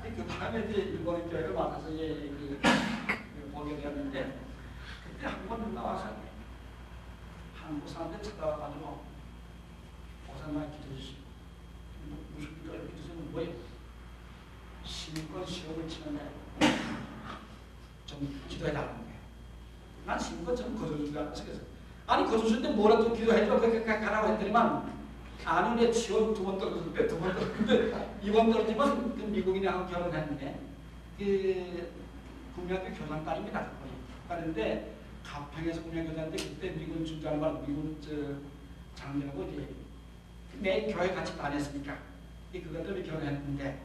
그 다음에 이제 일본의 교회를 맡아서 보게 되었는데 그때 한 번 나와서 한국 사람들 찾아와가지고 보살만 기도해 주시고 무슨 기도를 이렇게 주시면 뭐예요? 신권 시험을 치는데 좀 기도해달라는 거예요. 난 신권 좀 거둬줄 줄 알았어. 그래서 아니 거둬주는데 뭐라도 기도해줘 그렇게 가라고 했더니만 아는 애 지원 2번 떨어졌는데 2번 떨어졌는데 2번 떨어지면 그 미국인하고 결혼했는데 그 국민학교 교장딸입니다. 그런데 가평에서 국민교장인데 그때 미군 준장관 미군 장녀하고 이제 매 교회 같이 다녔으니까 그것들을 결혼했는데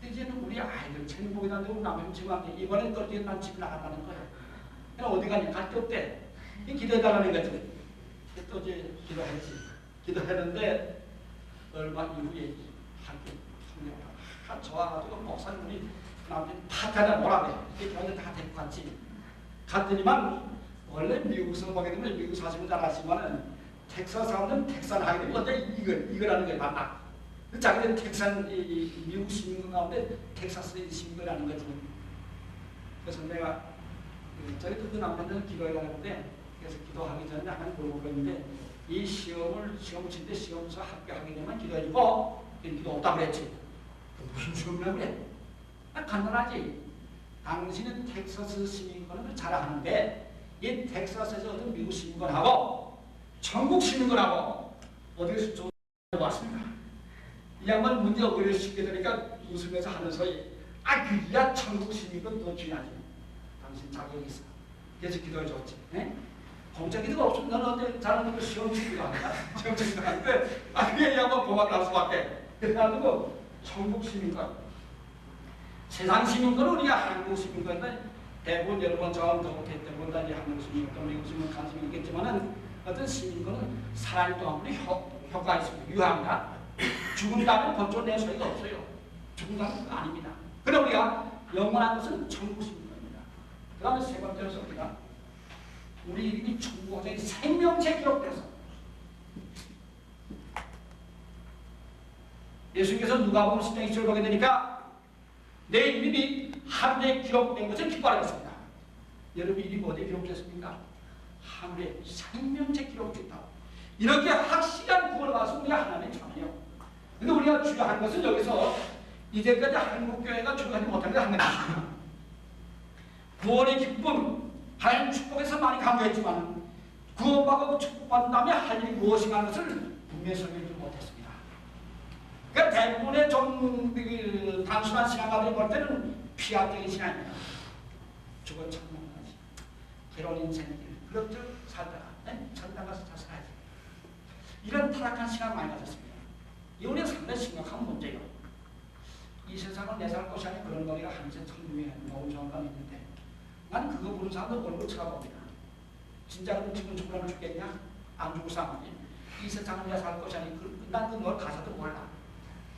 이제는 우리 아이들 천국이나 누구 남편 집안에 이번에 떨어지면 난 집 나간다는 거예요. 그럼 어디 가냐? 갈 데 없대. 기도해달라는 거지. 또 이제 기도했지. 기도했는데 얼마 이후에 학교 좋아가지고 목사님 우리 남편 다 데려 오라네. 이렇게 교회 다 데리고 갔지. 갔더니만 원래 미국에서 보게 되면 미국 사시면 잘 아시지만은 텍사스 사람들은 텍산 하게 되면 어때 이거라는 걸 봤다. 자기들 텍산 미국 시민 가운데 텍사스 시민이라는 거지. 그래서 내가 저희 그 남편들은 기도해가는데 그래서 기도하기 전에 한번 물어보는데 이 시험 칠 때 시험서 합격하게 되면 기도해주고 기도 없다 그랬지. 무슨 시험이라고 그래? 간단하지. 당신은 텍사스 시민권을 자랑하는데 이 텍사스에서 얻은 미국 시민권하고 전국 시민권하고 어디에서 좋은 왔습니까? 이 양반 문제 오히려 쉽게 되니까 웃으면서 하는 소리 그야 전국 시민권 더 중요하지. 당신 자격이 있어. 그래서 기도해 줬지. 공짜 기도가 없으면 너는 언제 자는 거 시험 치기도 한다. 시험 치기도 하는데 그게 이 양반 고맙다 할 수밖에. 그래가지고 전국 시민권 세상 시민권은 우리가 한국 시민권인데 대부분 여러분 저하고 동업했기 때문에 다 한국 시민권, 미국 시민권 관심이 있겠지만은 어떤 시민권은 살아있는 동안으로 효과가 있습니다. 유효합니다. 죽은 다음에 번쩍 낼 소리가 없어요. 죽은 다음은 아닙니다. 그럼 우리가 영원한 것은 천국 시민권입니다. 그 다음에 세 번째로 씁니다. 우리 이름이 천국에 생명체 기록돼서 예수님께서 누가복음 10장 2절을 보게 되니까 내 이름이 하늘에 기록된 것을 기뻐하겠습니다. 여러분 이름이 어디에 기록됐습니까? 하늘에 생명체 기록됐다. 이렇게 확실한 구원을 받아서 우리가 하나님의 자녀예요. 근데 우리가 중요한 것은 여기서 이제까지 한국교회가 중요하지 못한 게 한 가지. 구원의 기쁨, 하나님 축복에서 많이 강조했지만 구원받고 축복받은 다음에 할 일이 무엇인가 하는 것을 분명히 설명하지 못했습니다. 그러니까 대부분의 좀 단순한 신앙가들이 볼 때는 피압적인 신앙입니다. 죽어 천명하지. 괴로운 인생길. 그렇게 살다가 천당 가서 자살하지. 이런 타락한 신앙을 많이 가졌습니다. 이 우리가 상당히 심각한 문제예요. 이 세상은 내 살 것이 아닌 그런 노래가 한세 천명에 너무 정감이 있는데 나는 그거 부른 사람도 얼굴 쳐다봅니다. 진짜로 지금 죽으면 죽겠냐? 안 죽을 사람이지. 이 세상은 내 살 것이 아닌 난 그 노래 가사도 몰라.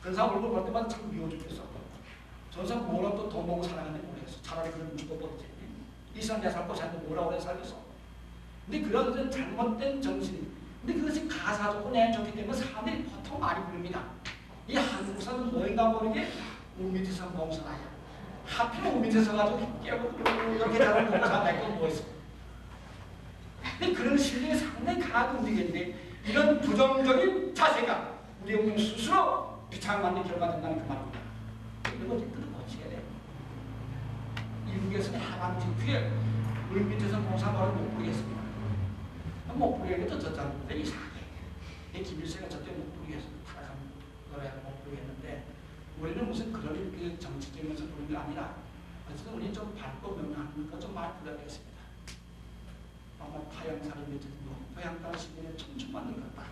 그런 사람 얼굴 볼 때마다 참 미워 죽겠어. 저 사람 뭐라고 또 돈 벌고 살아가는지 모르겠어. 차라리 그러면 죽어버리지. 이 세상 내 살 것이 아닌데 뭐라고 오래 살겠어. 근데 그런 잘못된 정신. 근데 그것이 가사적으로 내줬기 때문에 사람들이 보통 많이 부릅니다. 이 한국 사람은 뭐인가 모르게 물 밑에서 멍청하냐. 하필 물 밑에서 가지고 깨고 이렇게 잘하는 공사 내거 뭐 있어. 근데 그런 심리가 상당히 강하게 움직이는데 이런 부정적인 자세가 우리 우리 스스로 비참한 결과가 된다는 그 말입니다. 이런 것을 끊어고쳐야 돼. 미국에서는 하반 직후에 물 밑에서 공사를 못 부리겠습니다. 못 부리겠는데 저 사람들 이상하게. 김일성이 저때 못 부리겠어. 타락한 노래를 못 부리겠는데 우리는 무슨 그런 그 정치적인 것을 부르는 게 아니라 어쨌든 우리는 좀 밝고 명랑한 것 좀 많이 불러야 되겠습니다. 아마 타양살이 밑에서 토양땅 시대에 촘촘한 것 같다.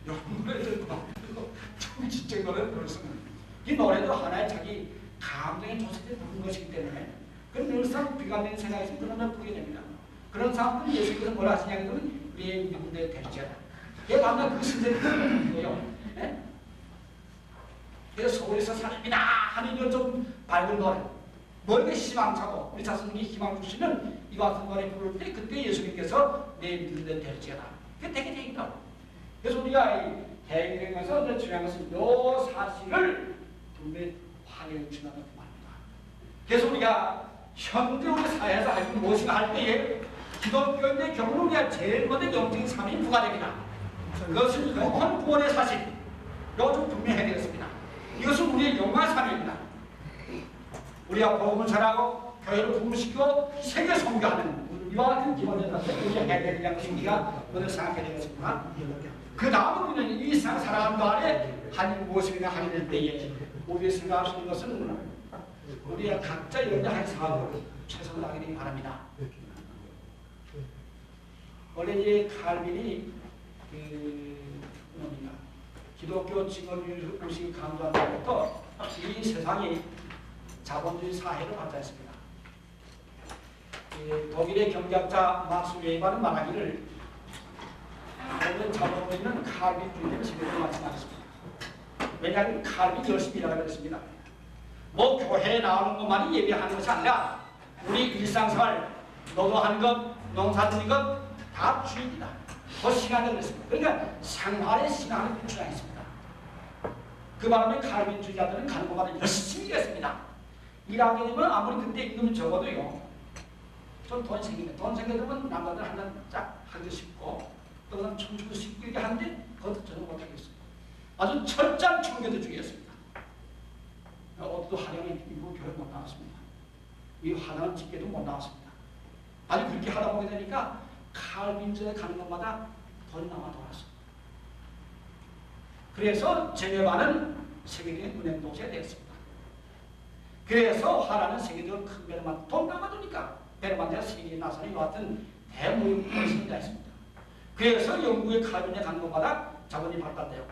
이런 노래들 그리고 정치적인 노래를 부르시면 이 노래도 하나의 자기 감정의 조세에 부른 것이기 때문에 그건 늘상 비관된 생각에서 그런 걸 부르게 됩니다. 그런 사람들은 예수께서 뭐라 하시냐 그러면 우리의 믿음대 될지어다. 얘 방금 그 신세는 거예요. 예? 그래서 서울에서 살림이나 하는 이런 좀 밝은 노래, 머리에 희망차고 우리 자손에게 희망 주시는 이와 같은 노래 부를 때 그때 예수님께서 내 믿음대 될지어다. 그게 되게 돼 있다고. 그래서 우리가 이 대행되면서 중요한 것은 요 사실을 분명히 확인해 주신다는 말입니다. 그래서 우리가 현재 우리 사회에서 아직 무엇인가 할 때에 기독교인의 경우는 우리가 제일 먼저 영적인 삶이 부과됩니다. 그것은 영원 구원의 사실. 이거 좀 분명해야 되겠습니다. 이것은 우리의 영광의 삶입니다. 우리가 복음을 전하고 교회를 부흥시키고 세계 선교하는 이와 같은 기본적인 것을 우리가 해야 되는 것을 우리가 오늘 생각해야 되겠습니다. 그 다음은 우리는 이 세상 살아가는 동안에 한 무엇이나 하게 될 때에 우리가 생각할 수 있는 것은 우리가 각자 연장한 사업을 최선을 다하게 되기 바랍니다. 원래 이 칼빈이 기독교 직업의식을 강조한 때부터 이 세상이 자본주의 사회를 발달했습니다. 독일의 경제학자 막스 웨이바는 말하기를 모든 자본주의는 칼빈주의를 지배를 말씀하셨습니다. 왜냐하면 칼빈이 열심히 일하라고 했습니다. 뭐 교회에 나오는 것만이 예배하는 것이 아니라 우리 일상생활, 노동하는 것, 농사짓는 것 다 주입니다. 그 시간을 그랬습니다. 그러니까 생활의 시간을 주장했습니다. 그 바람에 칼빈주의자들은 가는 곳마다 열심히 일했습니다. 일하게 되면 아무리 그때 임금이 적어도요, 좀 돈 생기면 돈 생겨되면 남자들 한 잔 쫙 하기 쉽고 또 그다음 청주도 쉽고 이렇게 하는데 그것도 저는 못하겠어요. 아주 철저한 청교도 중이었습니다. 옷도 화장을 입고 교회 못 나왔습니다. 이 화장을 짓게도 못 나왔습니다. 아니 그렇게 하다 보게 되니까 칼빈주에 가는 것마다 돈 남아 돌았어요. 그래서 제네바는 세계적인 은행 도시가 되었습니다. 그래서 화라는 세계적으로 큰 베르만 돈 남아두니까 베르만대가 세계에 나서는 이와 같은 대무역국을 생겨났습니다. 그래서 영국의 칼빈에 가는 것마다 자본이 발달되고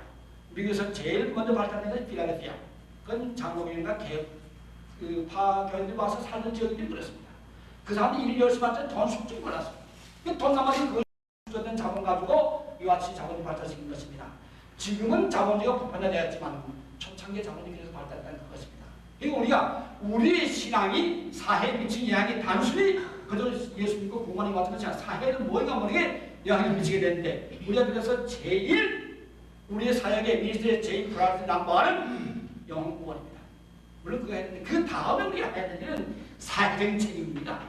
미국에서 제일 먼저 발달된 것이 필라델피아. 그건 장로교인과 파교인들이 와서 살던 지역들이 그랬습니다. 그 사람들이 일 열심히 할때 돈 숙주를 몰랐습니다. 돈 남아서 그 숙주된 자본 가지고 이와 같이 자본이 발달시킨 것입니다. 지금은 자본주의가 보편화되었지만 초창기 자본이 그래서 발달된 것입니다. 그리고 우리가 우리 신앙이 사회에 미친 영향이 단순히 그저 예수 믿고 공헌이 같은 것이 아니라 사회에는 뭐가 모르게 영향을 미치게 되는데 우리가 그래서 제일 우리의 사역의 미니스트리의 제일 프라이어티 넘버는 영구원입니다. 물론 그거 해야 되는데 그 다음에 우리가 해야 되는 일은 사회적인 책임입니다.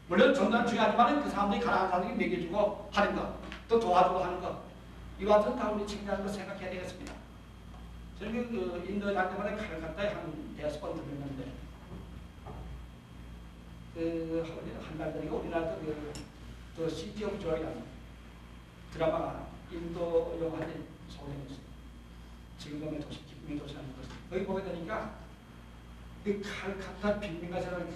물론 전도는 중요하지만 그 사람들이 가난한 사람들이 먹여주고 하는 것, 또 도와주고 하는 것, 이와 같은 다 우리 책임이라는 걸 생각해야 되겠습니다. 저는 그 인도에 갈 때마다 칼카타에 한 5번 들렸는데 한 달 전에 우리나라도 그 시티 오브 조이라는 드라마가 인도 영화에 소개됐어요. 지금의 도시, 기쁨의 도시라는 것을 거기 보게 되니까 그 칼카타 빈민가처럼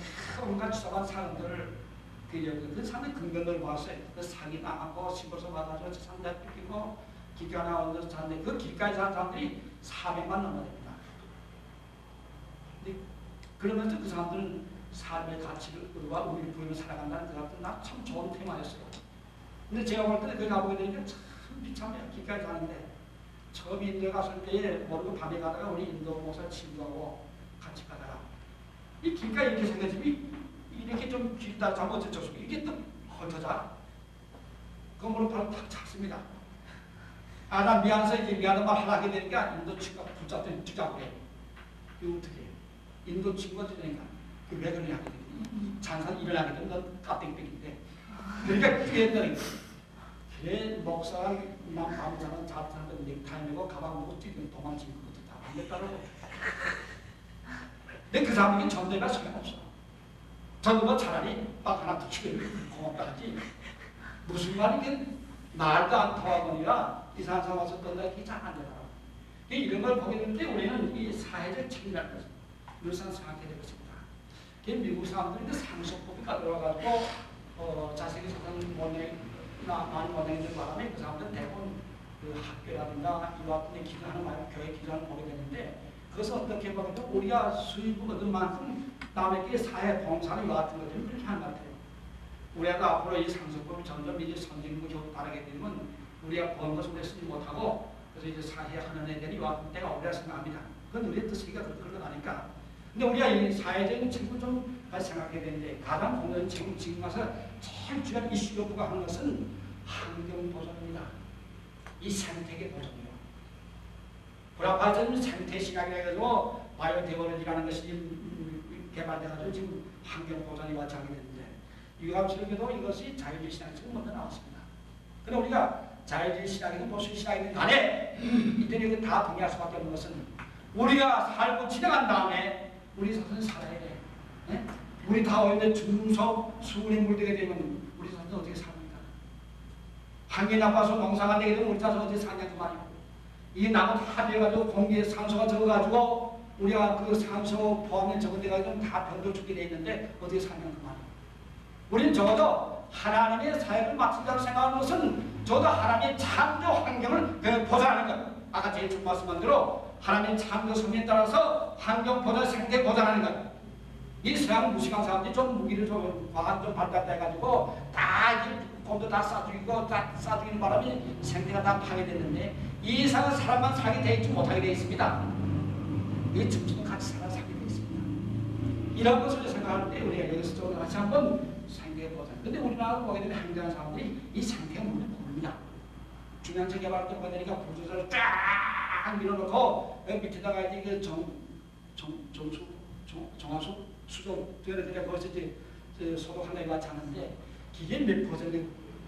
온갖 추잡한 사람들을 그 상당히 긍정을 모았어요. 그 사기 나가고 시골서 받아서 상대 뺏기고 길가 나오는 사람들 그 길가에 사는 사람들이 400만 넘어됩니다. 그러면서 그 사람들은 삶의 가치를과 우리를 부르며 살아간다는 그 같은 나 참 좋은 테마였어요. 근데 제가 볼 때는 거기 가보게 되니까 참 비참해요. 길가에 가는데 처음 인도에 갔을 때 모르고 밤에 가다가 우리 인도 목사 친구하고 같이 가다가 이 길가에 이렇게 생겼지 이렇게 좀 길다 잘못 어쩌고 이게 또 헐터자 그 물론 바로 탁 찼습니다. 아 난 미안해서 이제 미안한 말 하게 되니까 인도 친구가 붙잡더니 주자고 해. 이거 어떻게 해? 인도 친구가 되니까 왜 그러냐 하게 되니 잔산 일어나게 되면 넌 까땡땡인데 그러니까 그게 했더니 걔 목사가 남 밤사는 자탄한테 넥타이 메고 가방 메고 뛰는 도망치는 것도 다 안 됐다고. 근데 그 사람에게 전도가 소용없어. 전도가 차라리 빡 하나 더 치고 고맙다 하지. 무슨 말이긴 날도 안 타와보니까 이상한 사람 와서 떤다 이게 잘 안 되더라고. 이런 걸 보게 되는데 우리는 이 사회적 책임이라는 것을 늘상 생각해야 될 것입니다. 미국 사람들이 상속법이 가들어가지고 자식이 세상 많이 못내는 바람에 그 사람들은 대부분 그 학교라든가 이와 같은 데 기도하는 말고 교회 기도하는 보게 되는데 그것을 어떻게 보면 우리가 수입을 얻은 만큼 남에게 사회 봉사나 이와 같은 것들은 그렇게 하는 것 같아요. 우리가 앞으로 이 상속법이 점점 이제 선진국 쪽 따르게 되면 우리가 번 것을 우리가 쓰지 못하고 그래서 이제 사회하는 애들이 왔을 때가 오리라 생각합니다. 그건 우리의 뜻이니까 그러니까. 근데 우리가 이 사회적인 책임을 좀 생각해야 되는데 가장 공연 지금 와서 제일 중요한 이슈 여부가 하는 것은 환경 보존입니다. 이 생태계 보존이요. 불합화된 생태 신학이라 해가지고 바이오테크놀로지라는 것이 개발돼가지고 지금 환경 보존이 같이 하게 되는데 유학적에도 이것이 자유주의 신학에서 먼저 나왔습니다. 그럼 우리가 자유주의 신학이든 보수주의 신학이든 간에 이들이 다 동의할 수밖에 없는 것은 우리가 살고 지나간 다음에 우리 자손은 살아야 돼. 네? 우리 다 오는데 중속 수분에 물들게 되면 우리 자손은 어떻게 삽니까? 환경이 나빠서 농사가 되게 되면 우리 자손은 어떻게 사냐 그 말이고 이 나무 다 되어가지고 공기에 산소가 적어가지고 우리가 그 산소 포함에 적어돼가지고 다 병도 죽게 돼 있는데 어떻게 사냐 그 말이고 우리는 적어도 하나님의 사역을 맡은 자로 생각하는 것은 적어도 하나님의 창조 환경을 보존하는 것. 아까 제일 첫 말씀한 대로 하나님의 창조 섭리에 따라서 환경 보존, 생태 보존하는 것. 이 서양 무식한 사람들이 좀 무기를 좀 과학 좀 발달해가지고 다 이제 곰도 다 싸죽이고 다 싸죽이는 바람에 생태가 다 파괴됐는데 이 이상은 사람만 살게 돼 있지 못하게 돼 있습니다. 이 집중은 같이 살게 돼 있습니다. 이런 것을 생각할 때 우리가 여기서 좀 같이 한번 생태 보존. 근데 우리나라 보게 되면 행정하는 사람들이 이 생태가 문제 모릅니다. 중앙체 개발 때 보게 되니까 부조사를 쫙 밀어놓고 밑에다가 이제 정화수 수조 들여야 거기서 이제 소독하는 것 하는데 기계 몇 퍼센트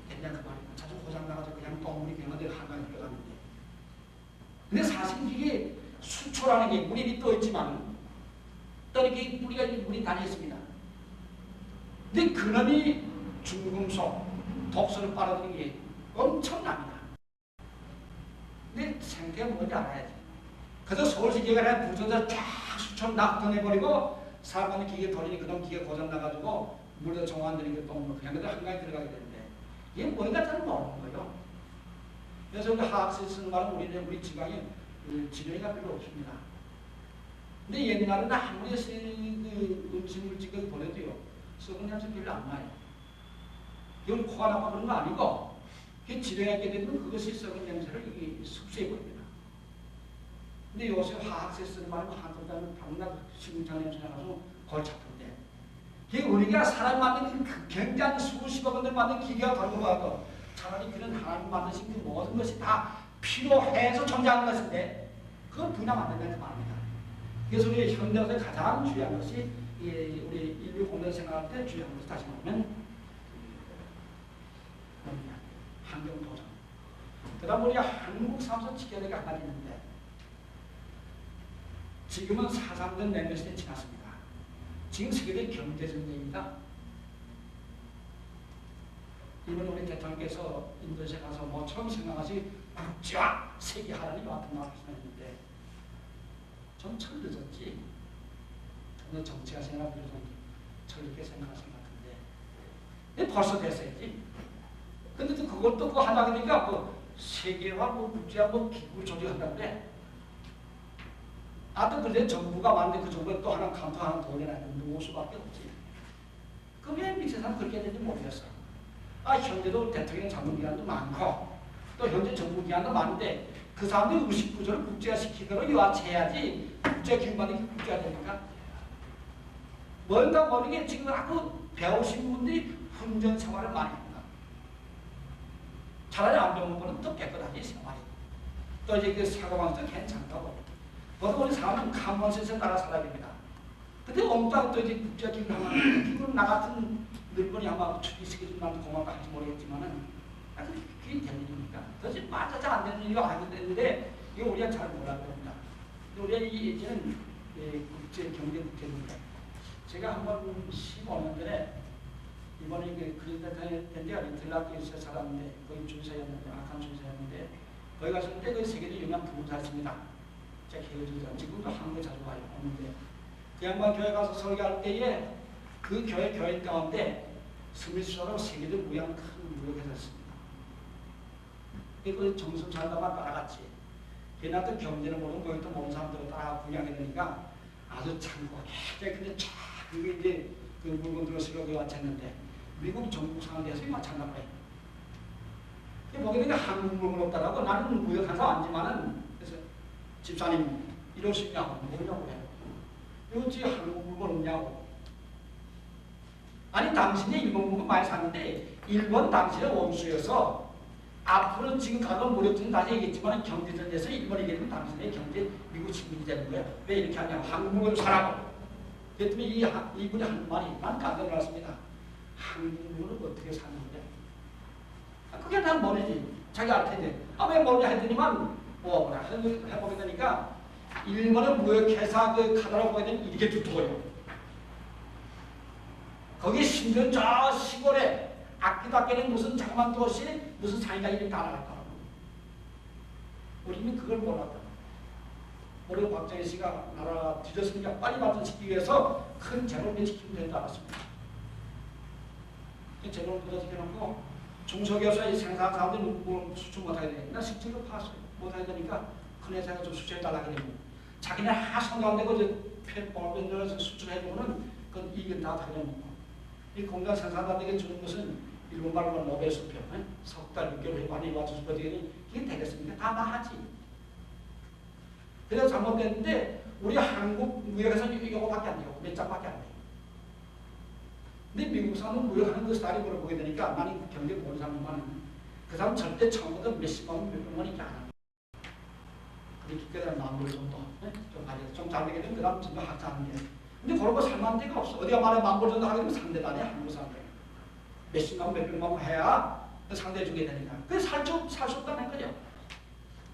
됐냐 그 말이에요. 자주 고장 나가지고 그냥 똥물이 병원에 한강에 들어갔는데. 근데 사실 이게 수초라는 게 물이 떠 있지만 떠있게 우리가 물이 다녔습니다. 근데 그놈이 중금속 독소를 빨아들이는 게 엄청납니다. 근데 생태가 뭔지 알아야지. 그래서 서울시 기계가 부조사 쫙 수천 낙동해버리고 사람이 기계 돌리니 그런 기계 고장 나가지고 물에다 정화들이게 똥물 그냥 그대로 한강에 들어가게 되는데 이게 뭔가 잘 모르는 거예요. 그래서 우리 화학실 쓰는 말은 우리 지방에 지능이가 별로 없습니다. 근데 옛날에는 아무리 그 음식물 찍어 보내도요 썩은 냄새 별로 안 나요. 이건 코가 나빠 그런 거 아니고 지령하게 되면 그것이 썩은 냄새를 흡수해 버립니다. 근데 요새 화학세 쓰는 말은 한국사람은 밤낮 식물차 냄새 나가서 골치 아픈데 우리가 사람 만든 굉장히 수십억 원들 만든 기계가 다른 것 같고 차라리 그런 하나님 만드신 그 모든 것이 다 필요해서 존재하는 것인데 그건 분양 안 된다는 말입니다. 그래서 우리 현대에서 가장 중요한 것이 우리 인류 공동 생각할 때 중요한 것이 다시 말하면 환경 보존. 그 다음 우리가 한국 사람서 지켜야 될 게 한 가지 있는데 지금은 사상전 냉전 시대 지났습니다. 지금 세계의 경제전쟁입니다. 이번 우리 대통령께서 인도네시아 가서 모처럼 생각하시 국제화 세계화라는 같은 말을 하셨는데 좀 철 늦었지. 오늘 정치가 생각하면 좀 철있게 생각하신 것 같은데 근데 벌써 됐어야지. 근데 또 그것도 그거 하려고 하니까 그 세계화 국제화 기구를 조직한다는데 하여튼 그래 정부가 만든 그 정부에 또 하나 카운터 하나 더 올려놔야 누울 수밖에 없지. 그게 밑에서는 그렇게 되는지 모르겠어. 현재도 대통령 자문기관도 많고 또 현재 정부기관도 많은데 그 사람들이 의식구조를 국제화시키도록 요하해야지 국제기구만이 국제화되니까 뭔가 모르게 지금 아주 배우신 분들이 훈전 생활을 많이 합니다. 차라리 안 배우는 분은 더 깨끗하지 생활이. 또 이제 그 사고방식도 괜찮다고. 보통 우리 사람은 감원세에 따라 살아야 됩니다. 근데 엉뚱하게 또 이제 국제기구를 하면 기구는 나 같은 늙은이 아마 추기시켜준 나도 고마울까 할지 모르겠지만은 그게 된 일입니까? 도대체 맞아서 안 되는 일이 알게 되는데 이거 우리가 잘 몰라야 됩니다. 우리가 이 예전은 국제경제국제입니다. 제가 한번 15년 전에 이번에 그린대통령이 된 데가 리틀라키에 살았는데 거기 준사였는데 아칸 준사였는데 거기 갔을 때 그 세계적 유명한 부자였습니다. 제가 개혁주의자 지금도 한국에 자주 와요. 오는데 그 양반 교회 가서 설교할 때에 그 교회 가운데 스미스로 세계적 무양 큰 무역회사 있습니다. 그 정신 잘나만 따라갔지. 걔네한테 경제는 모르고 거기도 모르는 사람들을 따라 구경해 되니까 아주 참고 근데 쫙 그게 이제 그 물건 들어서고 왔었는데 미국 정부 상황에서 마찬가지예요. 보게 되니까 한국 물건 없다라고 나는 무역한 사람 아니지만은 그래서 집사님 이럴 수 있냐고 뭐냐고 해요. 이거 지금 한국 물건 없냐고. 아니 당신이 일본 물건 많이 샀는데 일본 당신의 원수여서 앞으로 지금 가도 무력증 다시 얘기했지만 경제전에서 일본이 이기면 당신의 경제 미국 식민이 되는 거예요. 왜 이렇게 하냐고 한국 물건 사라고. 그랬더니 이분이 한 말이 난 깜짝 놀랐습니다. 한국 물건을 어떻게 사는 거냐. 그게 난 머리지. 자기 알 텐데. 왜 머리 했더니만 뭐라 해보게 되니까 일본의 무역회사 그 카드라고 보게 되면 이렇게 두터워요. 거기 심지어 저 시골에 아끼도 아끼는 무슨 장만 도시 무슨 사이가 이렇게 다 나갈 거라고. 우리는 그걸 몰랐다. 우리 박정희 씨가 나라 뒤졌으니까 빨리 발전시키기 위해서 큰 재벌을 지키면 되는 줄 알았습니다. 재벌을 부서지켜놓고 중소기업소의 생산 사업들 수출 못하게 되니까 실제로 파서 못하게 되니까 큰 회사가 좀 수출해달라게 되면 자기네 하성도 안 되고 폐법을 수출해주고는 그건 이익은 다 가져먹고 이 공장 생산 안 되게 주는 것은 일본 말로 노벨 수표 석 달 6개월 많이 와줘서 어떻게 이게 되겠습니까? 다 망하지. 그래서 잘못됐는데 우리 한국 무역에서는 이거밖에 안 돼요. 몇 장밖에 안 돼요. 근데 미국 사람은 무역하는 그 스타일이 그걸 보게 되니까 나는 경제 모르는 사람만 그 사람 절대 처음부터 몇십만 원, 몇백만 원 이렇게 안 합니다. 그렇게 그다음 만불 정도 좀 잘 되게 되면 그 다음 전부 학자하는 게. 근데 그런 거 살만한 데가 없어. 어디가 말해 만불 정도 하게 되면 상대도 아니야. 한국 사람들. 몇십만 원, 몇백만 원 해야 상대 주게 되니까. 그래서 살 수 없다는 거죠.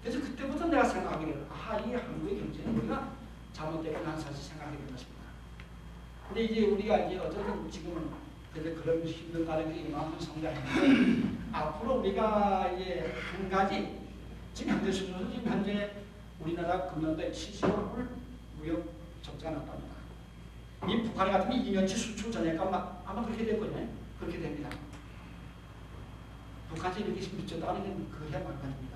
그래서 그때부터 내가 생각하게 돼요. 이 한국의 경제는 우리가 잘못되고 난 사실 생각하게 된 것입니다. 근데 이제 우리가 이제 어쨌든 지금은 그런 힘든 과정이 이만큼 성장했는데 앞으로 우리가 이제 한 가지 지금 현재 수준은 지금 현재 우리나라 금년도에 70억을 무역 적자가 났답니다. 이 북한이 같으면 2년치 수출 전액가 아마 그렇게 될 거예요. 그렇게 됩니다. 북한이 이렇게 미쳤다는 건 그게 마찬가지입니다.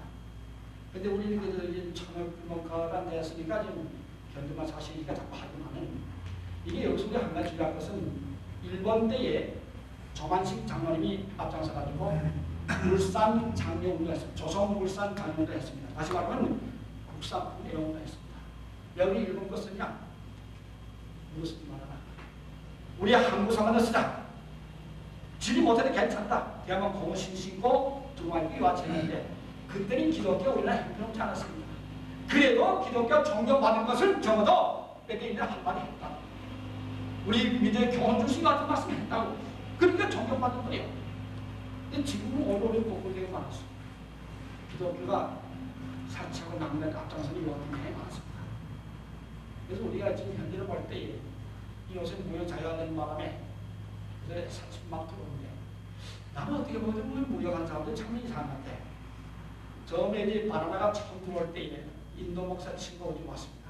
근데 우리는 그래도 이제 천억가가 되었으니까 지금 견디만 사실이니까 자꾸 하지만은 이게 여기서 우리 한 가지 중요한 것은 일본 때에 조만식 장로님이 앞장서가지고 물산 장려운동을 했습니다. 조선물산 장려운동을 했습니다. 다시 말하면 국산품 내용운동을 했습니다. 여기 일본 거 쓰냐? 무슨 말하나? 우리 한국 사람은 쓰자. 지리 못해도 괜찮다. 대한민국 공신 신고 두만이 와치는데 그때는 기독교 우리나라 형편없지 않았습니다. 그래도 기독교 존경받은 것을 적어도 빼빼이는 한마디 했다. 우리 민족의 교훈 중심 같은 말씀 했다고. 그러니까 존경받는 거예요. 근데 지금은 오늘은 복불되게 많았어. 기독교가 사치하고 낭만 앞장서는 요한이 많이 많았습니다. 그래서 우리가 지금 현재를 볼 때 요새 무역 자유화되는 바람에 사치 막 들어오는데 나는 어떻게 보면 무역한 사람들 참 이상한 것 같아. 처음에 이제 바나나가 처음 들어올 때 인도 목사 친구가 오지 왔습니다.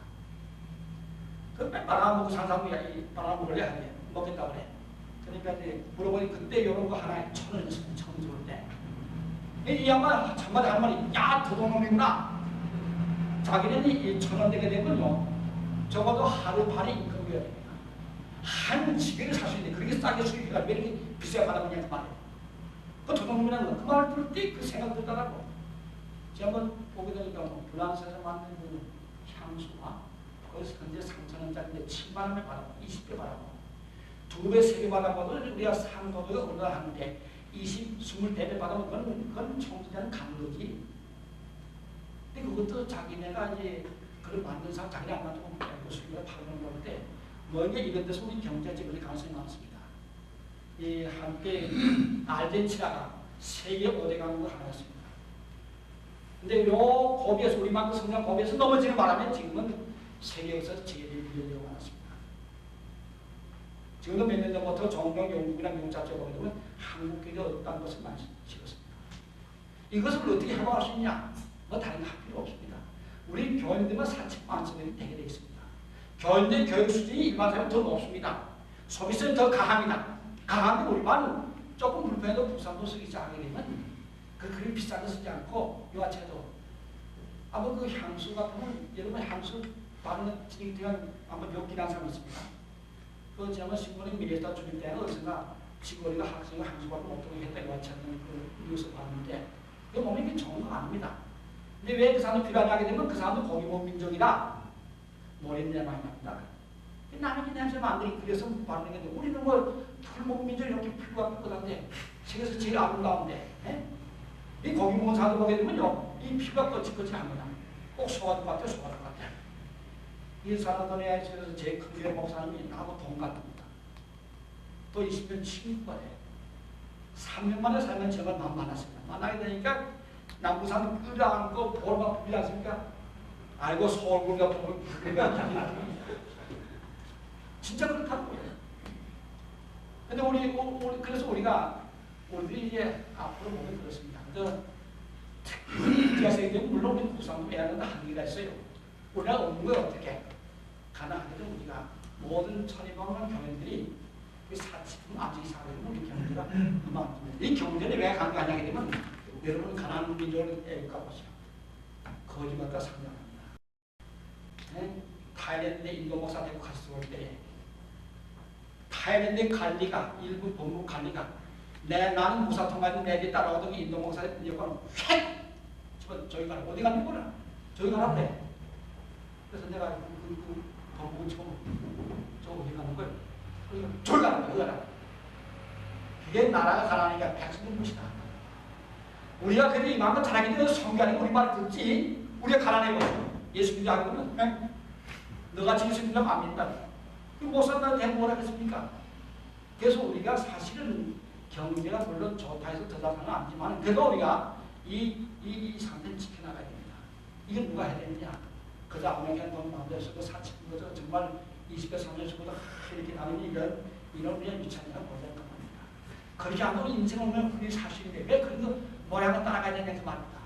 그 바나나 먹고 사는 사람이 바나나 먹을래? 하네. 먹겠다고 그래. 그러니까 이제 물어보니 그때 이런 거 하나에 1,000원이었어요. 처음 들어올 때. 이 양반 한마디 하는 말이 야 도둑놈이구나. 자기는 이 1,000원 되게 되면요. 적어도 하루 반의 임금이어야 됩니다. 한 지게를 살 수 있는데 그렇게 싸게 수입해가 왜 이렇게 비싸게 받아보냐 그 말이에요. 그 도둑놈이라는 거. 그 말을 들을 때 그 생각 들더라고. 제가 한번 보게 되니까 프랑스에서 만든 그 향수가 거기서 현재 3,000원짜리인데 7만원에 받아고 20배 받아고 2배, 3배 받아봐도 우리가 상도도가 올라가는데 24배 받아보면 그건 총수자는 강도지. 근데 그것도 자기네가 이제 그걸 만든 사람 자기네 안 만들고 그 수입을 파는 건데 뭐게 이런 데서 우리 경제적인 그럴 가능성이 많습니다. 이 한때 아르헨티나가 세계 5대 강국 하나였습니다. 근데 요 고비에서 우리만큼 성장 고비에서 넘어지는 바람에 지금은 세계에서 제일 밀려들어 많았습니다. 지금도 몇 년 전부터 종종 영국이나 미국 잡지에 보게 되면 한국계가 없다는 것을 많이 찍었습니다. 이것을 어떻게 해방할 수 있냐? 뭐 다른 거 할 필요 없습니다. 우리 교인들만 사칙만성이 되게 되어 있습니다. 교인들 교육 수준이 일반 사람은 더 높습니다. 소비성이 더 강합니다. 강한데 우리만 조금 불편해도 부산도 쓰기 시작하게 되면 그리 비싼 거 쓰지 않고 유아체도 아마 그 향수 같으면 여러분 향수 바르는 지금 아마 몇 기란 사람이 있습니다. 그 제가 신문에 미래에다 주일 때는 어디선가 지금 우리가 학생을 한 수밖에 못 두게 했다고 하지 않는 그 뉴스 봤는데 그 몸이 좋은 거 아닙니다. 근데 왜 그 사람이 필요하냐 하게 되면 그 사람도 고기본 민족이라 머리냄새 많이 납니다. 남의 냄새 만들기 그래서 바르는 게 우리는 뭐 풀목 민족 이렇게 피부가 삐끗한데 세계에서 제일 아름다운데 이 고기 먹은 사람들 보게 되면요 이 피부가 거칠거칠합니다. 꼭 소화도 같아요. 소화도 같아요. 이 사나도니아에서 제일 큰 교회 목사님이 나하고 동갑입니다. 또 20년 친구가 돼요. 3년 만에 살면 제가 만났습니다. 만나게 되니까 남부산 끌어안고 볼만 부비지 않습니까? 아이고 서울굴과 볼굴가 진짜 그렇다고요. 근데 우리 그래서 우리들이 이제 앞으로 보면 그렇습니다. 특별히 인기가 세게 물론 우리 국상도 해야 하는 한계가 있어요. 우리가 없는 걸 어떻게 가능하게도 우리가 모든 천의방한 교회들이 사치품 아직 사회는 우리 경제가 그만큼 이 경제는 왜 가능하냐게 되면 여러분 가난한 민족을 애국하보세요. 거짓말과 상관합니다. 타일랜드 인도 목사 되고 같이 올 때에 타일랜드 관리가 일부 법무 관리가 나는 무사 통과해서 내 뒤에 따라오던 인도 목사의 여권을 휙 집어 저기 가라 어디 가는 거라 저기 가라 그래. 그래서 내가 그 법무를 집어 저 어디 가는 거야? 저기 가라 저기 가라. 그게 나라가 가라니까 백성들 무시다. 우리가 그래도 이만큼 잘하기 때문에 성경이 우리 말 듣지. 우리가 가라내고 예수 믿지 않으면 너같이 예수 믿으면 안 믿는다. 못 산다는데 뭐라 그랬습니까? 그래서 우리가 사실은 경제가 물론 좋다 해서 더 잘하는 아니지만 그래도 우리가 이 상태를 지켜나가야 됩니다. 이게 누가 해야 되느냐? 그저 아무렇게나 돈 마음대로 쓰고 사치는 거죠. 정말 20대 30대보다 이렇게 나누니 이런 우리의 유찬이가 못할 겁니다. 그렇지 않고 인생을 우리 살 수 있는데 왜 그런 거 모양을 따라가야 되냐 그 말입니다.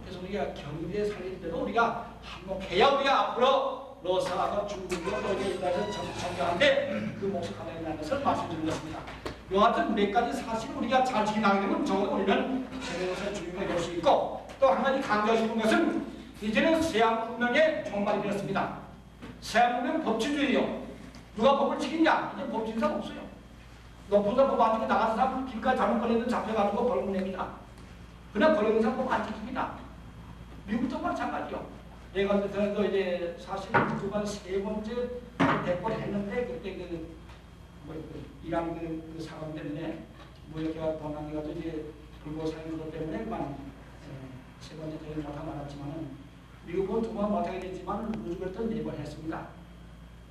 그래서 우리가 경제에 살릴 때도 우리가 한몫해야 우리가 앞으로 러시아하고 중국으로 또 이제 이달에서 정교한데 그 몫을 가져야 된다는 것을 말씀드린 것입니다. 이와 같은 몇 가지 사실 우리가 잘 지켜나가게 되면 적어도 우리는 세계에서 주인공이 될 수 있고 또 한 가지 강조하시는 것은 이제는 세한문명의 종말이 되었습니다. 세한문명 법치주의요. 누가 법을 지키냐? 이제 법 지키는 사람 없어요. 높은 사람 법 안 지키고 나가는 사람 길까지 잘못 걸리면 잡혀가지고 벌금 냅니다. 그냥 걸리는 사람 법 안 지킵니다. 미국도 마찬가지요. 내가 그때도 이제 사실 그간 세 번째 대포를 했는데 그때 이란 그 사람 때문에 무역회가 동남아가도 이제 불고사인 그것 때문에 그만 세 번째 대회를 못하 말았지만은 미국은 두 번 못하게 됐지만 루즈벨트 4번 했습니다.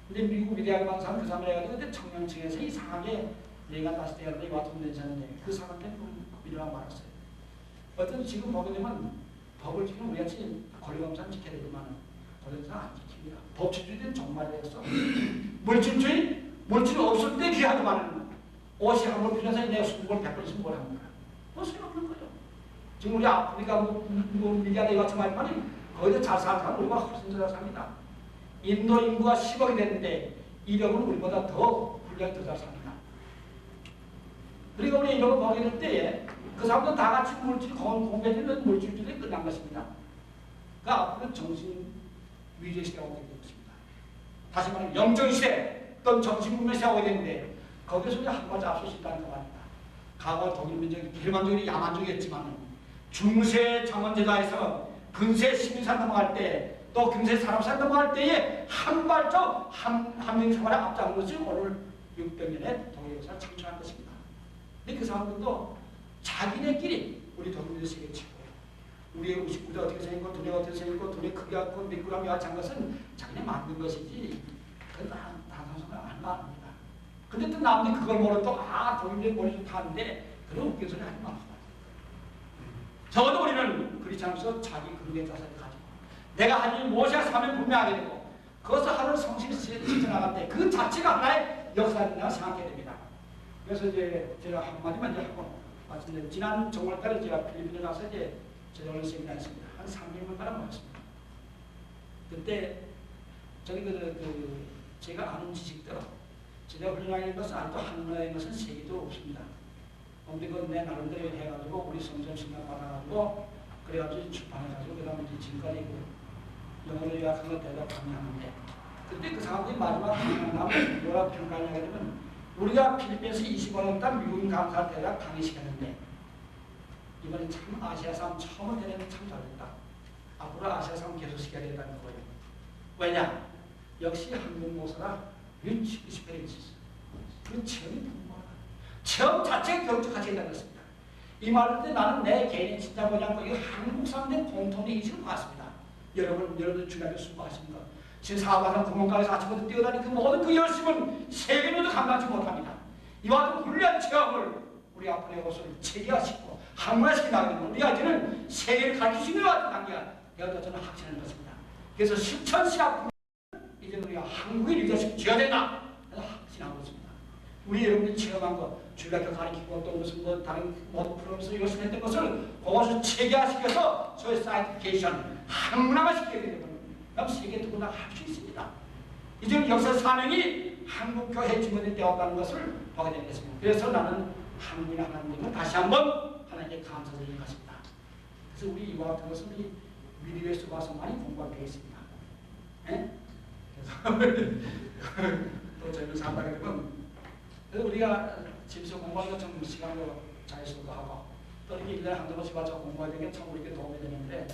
근데 미국 위대한 방사는 그 사람을 해가지고 그때 청년층에서 이상하게 내가 다시 대하는데 와통 되셨는데 그 사람 때문에 밀려나 말았어요. 어떤 지금 보게 되면 법을 지키는 우리같이 권리검사는 지켜야 되지만 권리검사는 안 지킵니다. 법치주의는 정말 되었어. 물질주의? 물질 없을 때 귀하지만 옷이 한 번 필요해서 내가 20번 100번 있으면 뭘 합니까? 뭐 소용없는 거죠. 지금 우리 아프리카 밀리아드 같은 말만이 거기서 잘 사는 사람은 우리가 훨씬 잘 삽니다. 인도 인구가 10억이 됐는데 200은 우리보다 더 분량이 더 잘 삽니다. 그리고 우리 이런 거 보게 될 때에 그 사람도 다 같이 물질 공배되는 물질주의에 끝난 것입니다. 그 앞으로는 정신 위주의 시대가 오게 되었습니다. 다시 말하면 영적 시대 또는 정신 문명 시대가 오게 되는데 거기서 우리가 한 발짝 앞설 수 있다는 거 말입니다. 과거 독일 민족이 게르만족이 야만족이었지만 중세 정원제도에서 근세 시민사 넘어갈 때 또 근세 산업사 넘어갈 때에 한 발짝 한민생활에 앞장은 것이 오늘 600년의 독일 역사를 창출한 것입니다. 근데 그 사람들도 자기네끼리 우리 독일의 세계 최고예요. 우리의 우식구가 어떻게 생겼고 두뇌가 어떻게 생겼고 두뇌 크기가 큰 미끄럼이 같이 한 것은 자기네 만든 것이지 그건 단상성을 안 말합니다. 근데 또 남들이 그걸 모르고 또 독일의 머리 좀 타는데 그런 웃긴 소리 하지 마세요. 적어도 우리는 그렇지 않아서 자기 근대 자산을 가지고 내가 한 일 무엇이야 사면 분명하게 되고 그것을 하루 성실히 지켜나갈 때 그 자체가 하나의 역사라고 생각해야 됩니다. 그래서 이제 제가 한마디만 이제 하고 말씀드려요. 지난 정월달에 제가 필리핀에 가서 이제 제대로 세미나 했습니다. 한 3개월 가량 모였습니다. 그때 저기 제가 아는 지식대로 제대로 훌륭한 것은 아직도 한나라의 것은 세계도 없습니다. 근데 그건 내 나름대로 해가지고 우리 성전신경 받아가지고 그래가지고 출판해가지고 그 다음에 지금까지 그 영어로 요약한 것 대답 강의하는데 그때 그 사람들이 마지막 강의하면 뭐라 평가하냐고 하면 우리가 필리핀에서 25년 동안 미국 감사대회가 강의시켰는데 이번에 참 아시아상 처음 대회는 참 잘됐다. 앞으로 아시아상 계속 시켜야 된다는 거예요. 왜냐? 역시 한국 모사가 유치 스페리치스. 그 체험이 풍부하다. 체험 자체가 교육적 가치가 있다는 것입니다. 이 말을 때 나는 내 개인이 진짜 보지 않고 이거 한국 사람들의 공통의 인식을 봤습니다. 여러분들 주변에 수고하십니다. 지금 사업하는 구멍가게에서 아침부터 뛰어다니는 그 모든 그 열심은 세계로도 감당하지 못합니다. 이와 같은 훌륭한 체험을 우리 앞으로의 것을 체계화시키고 항문화시키 나가는 우리가 이제는 세계를 가르칠 수 있는 것 같은 단계가 되었다 저는 확신하는 것입니다. 그래서 실천시합 이제 우리가 한국의 리더십 지어야 된다. 확신하고 있습니다. 우리 여러분들이 체험한 것, 주일학교 가르치고 또 무슨 뭐 다른 모든 프로그램에서 열심히 했던 것을 그것을 체계화시켜서 소위 사이티피케이션, 항문화시켜야 되는 그럼 세계 누구나 할 수 있습니다. 이제는 역사 사명이 한국교회 주문이 되었다는 것을 보게 되겠습니다. 그래서 나는 한국인 하나님을 다시 한번 하나님께 감사드리는 것입니다. 그래서 우리 이와 같은 것은 이 미디어에서 와서 많이 공부하게 되겠습니다. 예? 그래서 또 저희는 산다게 되면 그래서 우리가 집에서 공부하는 좀 시간도 자유수도 하고 또 이렇게 1년에 한두 번씩 와서 공부하는 게 참 우리에게 도움이 되는데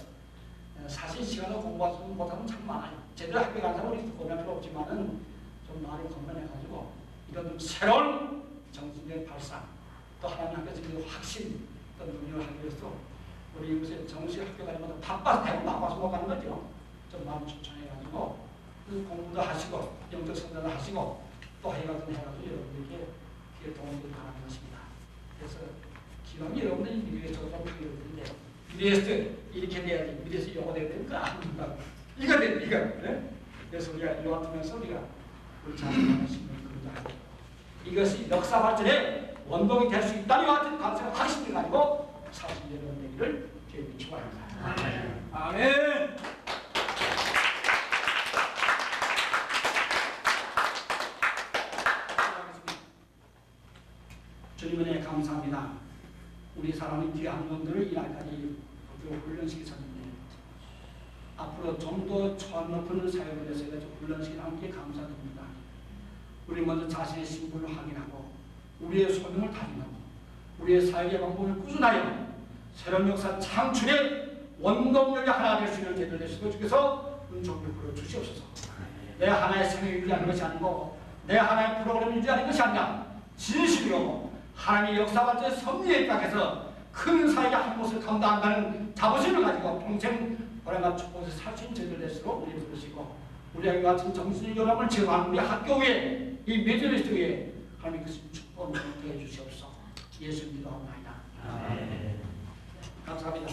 사실 시간을 공부하지 못하면 참 많아요. 제대로 학교 간 사람은 우리 고민할 필요 없지만은 좀 많이 건강해가지고 이런 좀 새로운 정신적 발상 또 하나님 앞에서 확신 또 능력을 하기 위해서 우리 요새 정식 학교 가지마다 바빠서 못 가는 거죠. 좀 마음 추천해가지고 공부도 하시고 영적 성장도 하시고 또 해가지고 여러분들께 그게 도움이 되는 것입니다. 그래서 기왕 여러분들이 미래에서 좀 필요한데 미래에서 이렇게 돼야지 미래에서 요거 돼야 되는 거 아닙니까? 이거 돼 이거. 네? 그래서 우리가 이와 같으면서 우리가 우리 자신의 신을 근거하고 이것이 역사 발전의 원동이 될 수 있다는 같은 감사와 확신을 가지고 사실 여러분 되기를 주님이 축원합니다. 아멘. 아멘. 주님 은혜 감사합니다. 우리 사람이 귀한 분들을 이날까지 훈련시키셨는데 앞으로 좀 더 처음 높은 사역을 해서 훈련시키는 함께 감사드립니다. 우리 먼저 자신의 신분을 확인하고 우리의 소명을 다짐하고 우리의 사역의 방법을 꾸준하여 새로운 역사 창출의 원동력이 하나 될 수 있는 제들 되시고 주께서 은총을 부려 주시옵소서. 내 하나의 생을 유지하는 것이 아니고 내 하나의 프로그램을 유지하는 것이 아니라 진실이고 하나님의 역사 발전의 섭리에 입각해서 큰 사역의 한 곳을 감당한다는 자부심을 가지고 평생 오래간 축복에서 살 수 있는 제들 될수록 우리를 부르시고 우리에게 같은 정신의 요람을 제거하는 우리 학교 위에 이 메디리스트 위에 하나님 그 축복을 함께 해주시옵소서. 예수 기도합니다. 감사합니다.